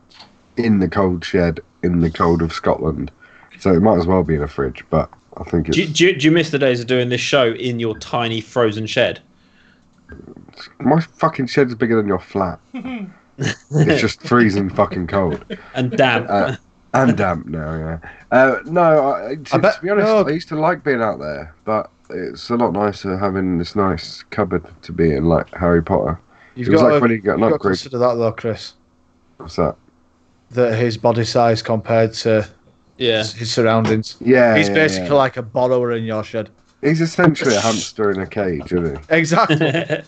in the cold shed in the cold of Scotland. So it might as well be in a fridge, but I think it's... Do you miss the days of doing this show in your tiny frozen shed? My fucking shed's bigger than your flat. It's just freezing fucking cold. And damp. And damp now, yeah. To be honest, I used to like being out there, but it's a lot nicer having this nice cupboard to be in, like Harry Potter. You've got to consider that though, Chris. What's that? That his body size compared to his surroundings. Yeah, he's basically like a borrower in your shed. He's essentially a hamster in a cage, isn't he? Exactly.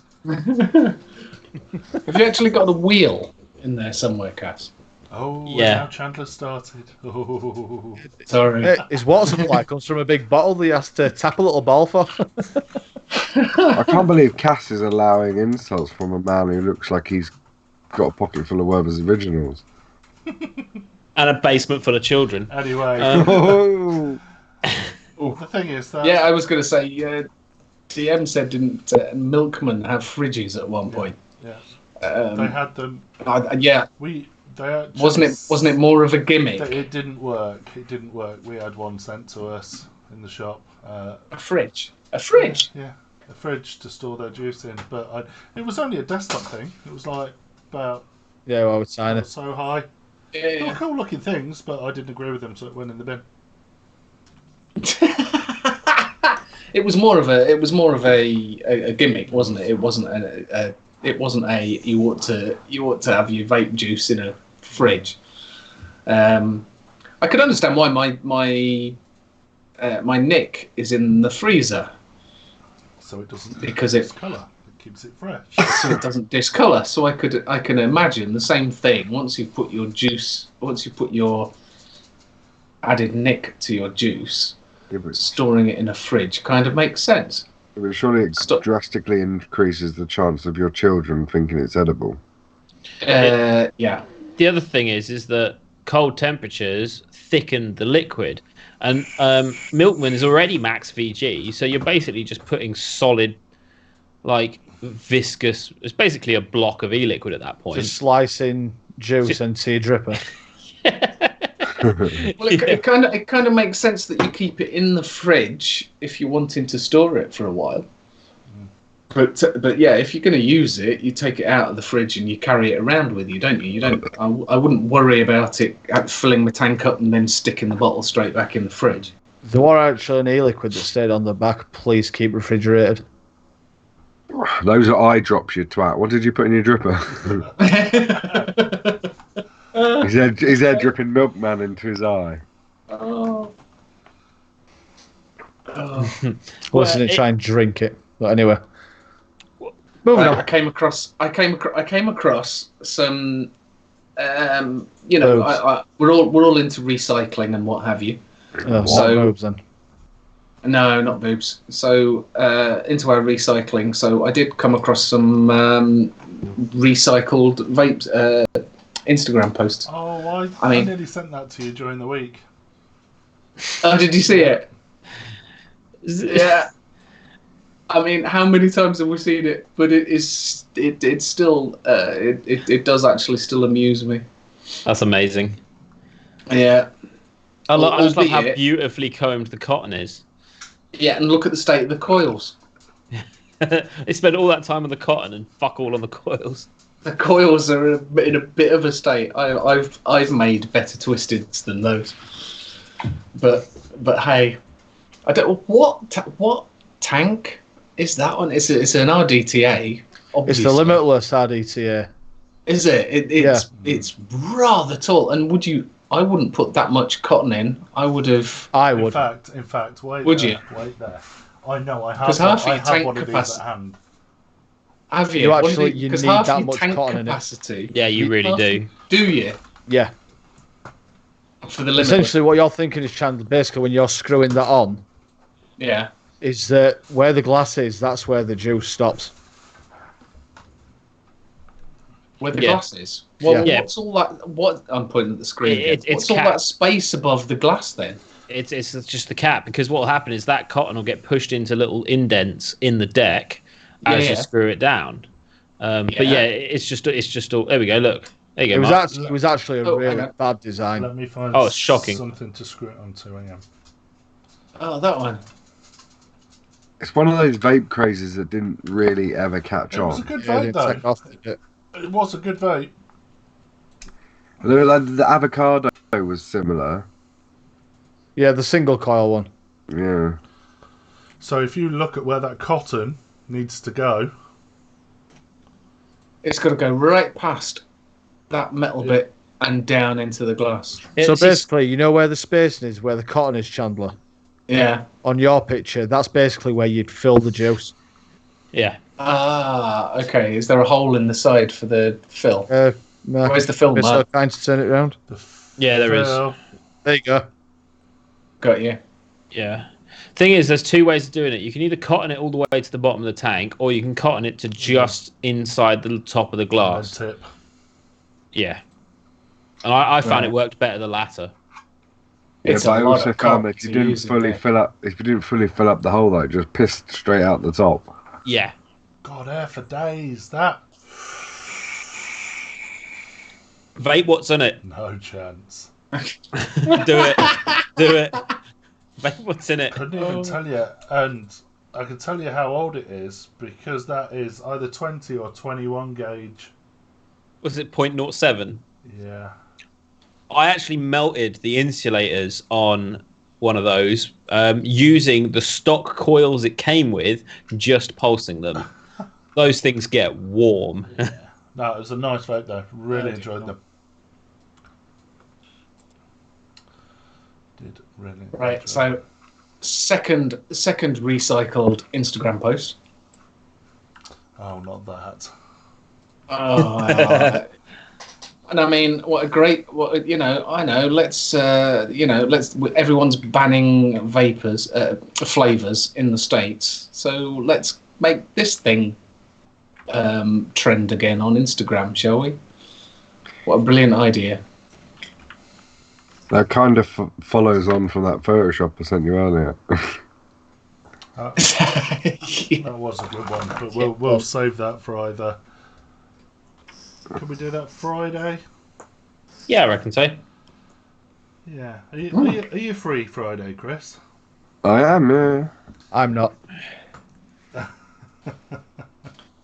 Have you actually got the wheel in there somewhere, Cass? Oh, yeah. Now Chandler started. Oh. Sorry. His water supply comes from a big bottle that he has to tap a little ball for. I can't believe Cass is allowing insults from a man who looks like he's got a pocket full of Werther's originals. And a basement full of children. Anyway, the thing is that Yeah, I was going to say, DM said didn't Milkman have fridges at one point? yeah, Um, they had them. yeah, They actually, wasn't it more of a gimmick? It didn't work. It didn't work. We had one sent to us in the shop. A fridge. A fridge. Yeah, a fridge to store their juice in. But it was only a desktop thing. It was like about Yeah, well, I would sign it. so high. They were cool looking things, but I didn't agree with them, so it went in the bin. It was more of a gimmick, wasn't it? It wasn't a you ought to have your vape juice in a fridge. I could understand why my Nick is in the freezer, So it doesn't because discolour. It keeps it fresh. so it doesn't discolour. So I can imagine the same thing once you put your added Nick to your juice. Yeah, but Storing it in a fridge kind of makes sense. surely it drastically increases the chance of your children thinking it's edible. Yeah. The other thing is that cold temperatures thicken the liquid, and Milkman is already max VG, so you're basically just putting solid, like viscous. It's basically a block of e-liquid at that point. Just slicing juice into your dripper. Well, it kind of makes sense that you keep it in the fridge if you're wanting to store it for a while. But yeah, if you're going to use it, you take it out of the fridge and you carry it around with you, don't you? You don't. I wouldn't worry about it filling the tank up and then sticking the bottle straight back in the fridge. There were actually an e-liquid that stayed on the back. Please keep refrigerated. Those are eye drops, you twat. What did you put in your dripper? His head dripping Milkman into his eye. Oh. Listen and try and drink it. But anyway, moving on. I came across some. We're all into recycling and what have you. Boobs then. No, not boobs. So into our recycling. So I did come across some recycled vape Instagram posts. Oh, I nearly sent that to you during the week. Oh, did you see it? Yeah. I mean, how many times have we seen it? But it's still it does actually still amuse me. That's amazing. Yeah. I just love how beautifully combed the cotton is. Yeah, and look at the state of the coils. They spend all that time on the cotton and fuck all on the coils. The coils are in a bit of a state. I've made better twisteds than those. But hey, I don't. What tank is that one? It's an RDTA. Obviously. It's the limitless RDTA. Is it? It's rather tall. And I wouldn't put that much cotton in. I would have. I would. In fact, wait. Would there, you? Wait there. I know. I have. Because half your I have tank one of these capacity. at hand. Have you? You need that much cotton capacity. Yeah, you really do. Do you? Yeah. For the limit. Essentially, what you're thinking is, Chandler, basically when you're screwing that on, Yeah. is that where the glass is, that's where the juice stops. Where the Yeah. glass is. Well, Yeah. what's all that? What I'm pointing at the screen. It's what's all cap. that space above the glass then? It's just the cap, because what will happen is that cotton will get pushed into little indents in the deck as you Yeah. screw it down. But yeah, it's just all. There we go. Look, there you go. Mark. It was actually a Oh, really hang on. bad design. Let me find. Oh, it's shocking. Something to screw it onto. Hang on. Oh, that one. It's one of those vape crazes that didn't really ever catch It was a on. good Yeah, vape they though. take off a bit. It was a good vape. The avocado was similar. Yeah, the single coil one. Yeah. So if you look at where that cotton needs to go, It's got to go right past that metal bit and down into the glass. So basically, you know where the spacing is, where the cotton is, Chandler? Yeah. On your picture, that's basically where you'd fill the juice. Yeah. Ah, okay. Is there a hole in the side for the fill? No. Where's the fill, Bit Mark? trying to turn it around. Yeah, there is. There you go. Got you. Yeah. Thing is, there's two ways of doing it. You can either cotton it all the way to the bottom of the tank, or you can cotton it to just inside the top of the glass. Tip. Yeah. And I found Right. it worked better the latter. Yeah, It's but a I lot also of found cock that if you to didn't use in fully vape. fill up the hole, like just pissed straight out the top. Yeah. God, air for days. That Vape, what's in it? no chance. Do it. Do it. Vape, what's in it? Couldn't even tell you, and I can tell you how old it is because that is either 20 or 21 gauge. Was it 0.07? Yeah. I actually melted the insulators on one of those using the stock coils it came with, just pulsing them. Those things get warm. No, it was a nice vape though. Really enjoyed them. Did really. Right, enjoy so them. second recycled Instagram post. Oh, not that. Oh, and I mean, what a great, what you know. I know. Let's everyone's banning vapors, flavors in the States. So let's make this thing trend again on Instagram, shall we? What a brilliant idea! That kind of follows on from that Photoshop I sent you earlier. That was a good one, but we'll save that for either. Can we do that Friday? Yeah, I reckon so. Yeah. Are you free Friday, Chris? I am, yeah. I'm not.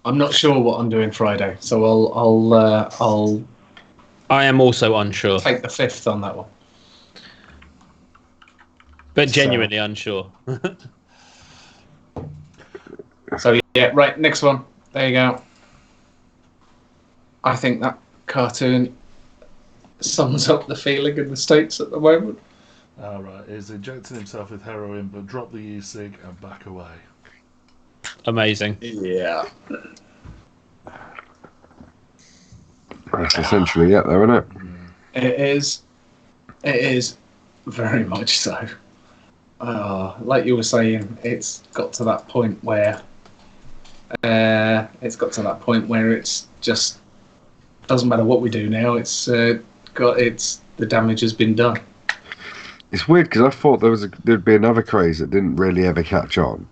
I'm not sure what I'm doing Friday, so I'll I am also unsure, take the fifth on that one. but genuinely unsure. So yeah, right, next one. There you go. I think that cartoon sums up the feeling in the States at the moment. Alright, is injecting himself with heroin but drop the E-Cig and back away. Amazing. Yeah. That's essentially it, though, isn't it? It is. It is very much so. Like you were saying, it's got to that point where it's just doesn't matter what we do now. The damage has been done. It's weird because I thought there'd be another craze that didn't really ever catch on.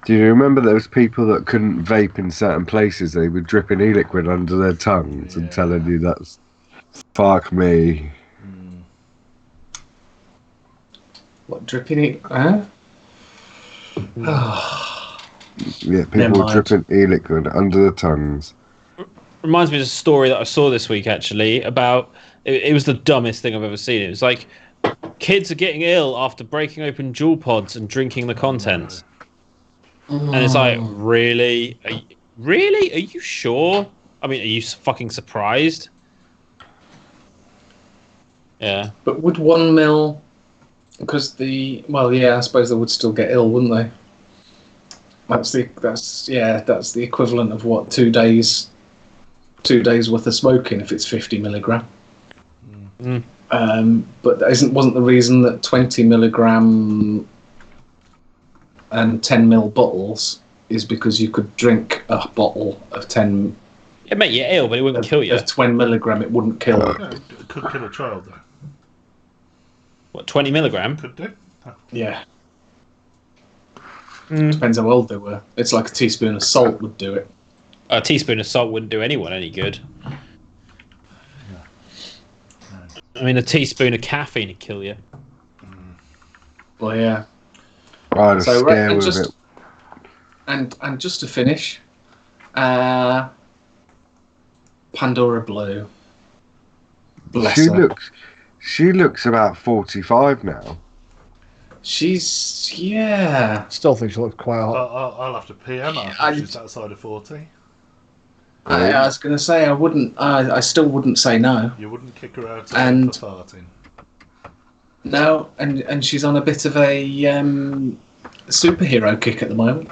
Do you remember those people that couldn't vape in certain places? They were dripping e-liquid under their tongues and telling you that's fuck me. What, dripping it? Huh? Yeah, Never people were mind. dripping e-liquid under their tongues. Reminds me of a story that I saw this week, actually, about... It was the dumbest thing I've ever seen. It was like, kids are getting ill after breaking open jewel pods and drinking the contents. And it's like, really? Really? Are you sure? I mean, are you fucking surprised? Yeah. But would 1 mil? Because I suppose they would still get ill, wouldn't they? That's the equivalent of what 2 days worth of smoking if it's 50 milligram. But that wasn't the reason that 20 milligram and 10 mil bottles is because you could drink a bottle of 10. It made you ill, but it wouldn't kill you. Of 20 milligram, it wouldn't kill. Yeah, it could kill a child though. What, 20 milligram? Could do. Yeah. Depends how old they were. It's like a teaspoon of salt would do it. A teaspoon of salt wouldn't do anyone any good. I mean, a teaspoon of caffeine would kill you. Well, yeah. I had a So scare and with just it. and just to finish, Pandora Blue. Bless her. She looks about 45 now. She's Still think she looks quite hot. I'll have to PM her I- if she's outside of 40. I was going to say I still wouldn't say no. You wouldn't kick her out And- for farting. No, and she's on a bit of a superhero kick at the moment.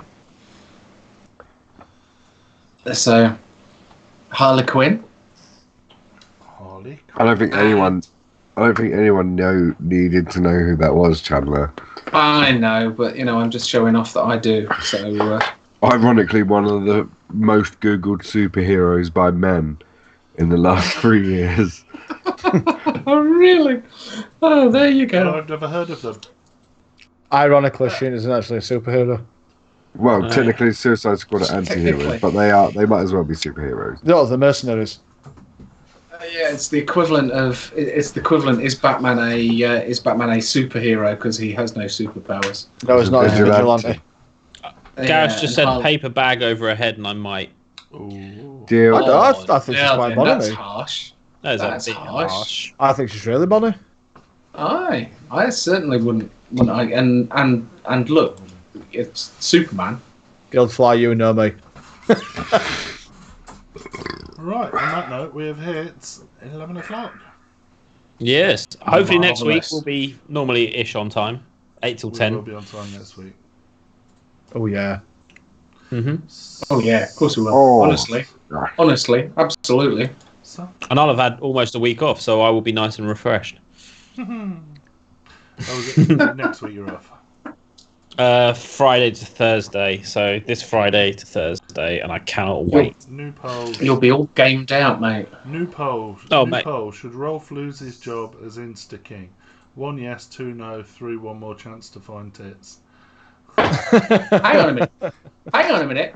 So Harley Quinn. Harley. I don't think anyone needed to know who that was, Chandler. I know, but I'm just showing off that I do. So Ironically, one of the most Googled superheroes by men in the last 3 years. Oh, really? Oh, there you Well, go. I've never heard of them. Ironically, Sheen isn't actually a superhero. Well, Right. technically, Suicide Squad are Technically. anti-heroes, but they might as well be superheroes. No, the mercenaries. Yeah, it's the equivalent of. It's the equivalent. Is Batman a superhero because he has no superpowers? No, He's it's a not. He's a vigilante. vigilante. Gareth just and said Hulk- paper bag over her head, and I might. Ooh. Deal. I think she's now quite then, bonny. that's mate. harsh. That's That's harsh. I think she's really bonny. I certainly wouldn't. And look, it's Superman. Guild fly, you know me. Right, on that note, we have hit 11 o'clock. Yes. Hopefully next week Marvellous. will be normally-ish on time. 8 till We 10. will be on time next week. Oh yeah. Mm-hmm. Oh yeah, of course we will. Oh. Honestly, absolutely. So, And I'll have had almost a week off, so I will be nice and refreshed. next week you're off. Friday to Thursday. So this Friday to Thursday, and I cannot wait. New poll. You'll be all gamed out, mate. New poll. Oh, New mate. poll. Should Rolf lose his job as Insta King? 1 yes, 2 no, 3 one more chance to find tits. Hang on a minute.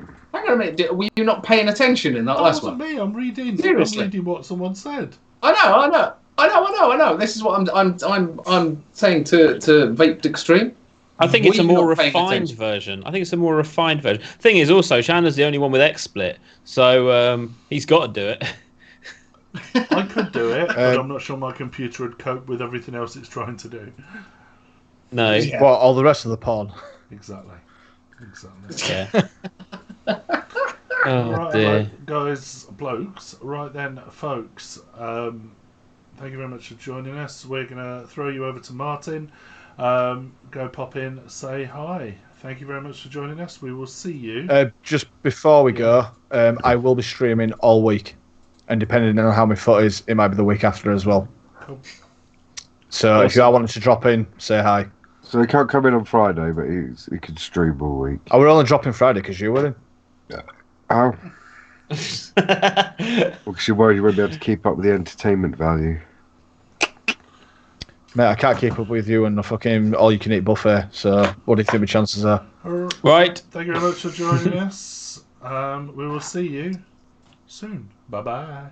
Were you not paying attention in that That last wasn't one? me. I'm reading. Seriously? I'm reading what someone said. I know. This is what I'm saying to Vaped Extreme. I think Were it's a you more not paying refined attention? version. I think it's a more refined version. Thing is, also, Chandler's the only one with XSplit, so he's got to do it. I could do it, but Um, I'm not sure my computer would cope with everything else it's trying to do. No. Yeah. Well, all the rest of the porn. Exactly. Yeah. Oh Right, dear. guys, blokes. Right then, folks. Thank you very much for joining us. We're gonna throw you over to Martin. Go pop in, say hi. Thank you very much for joining us. We will see you. Just before we go, I will be streaming all week, and depending on how my foot is, it might be the week after as well. Cool. So if you are wanting to drop in, say hi. So he can't come in on Friday, but he can stream all week. I will only drop in Friday because you're with him. Oh, because you're worried you won't be able to keep up with the entertainment value. Mate, I can't keep up with you and a fucking all-you-can-eat buffet. So what do you think my chances are? Right. Thank you very much for joining us. We will see you soon. Bye bye.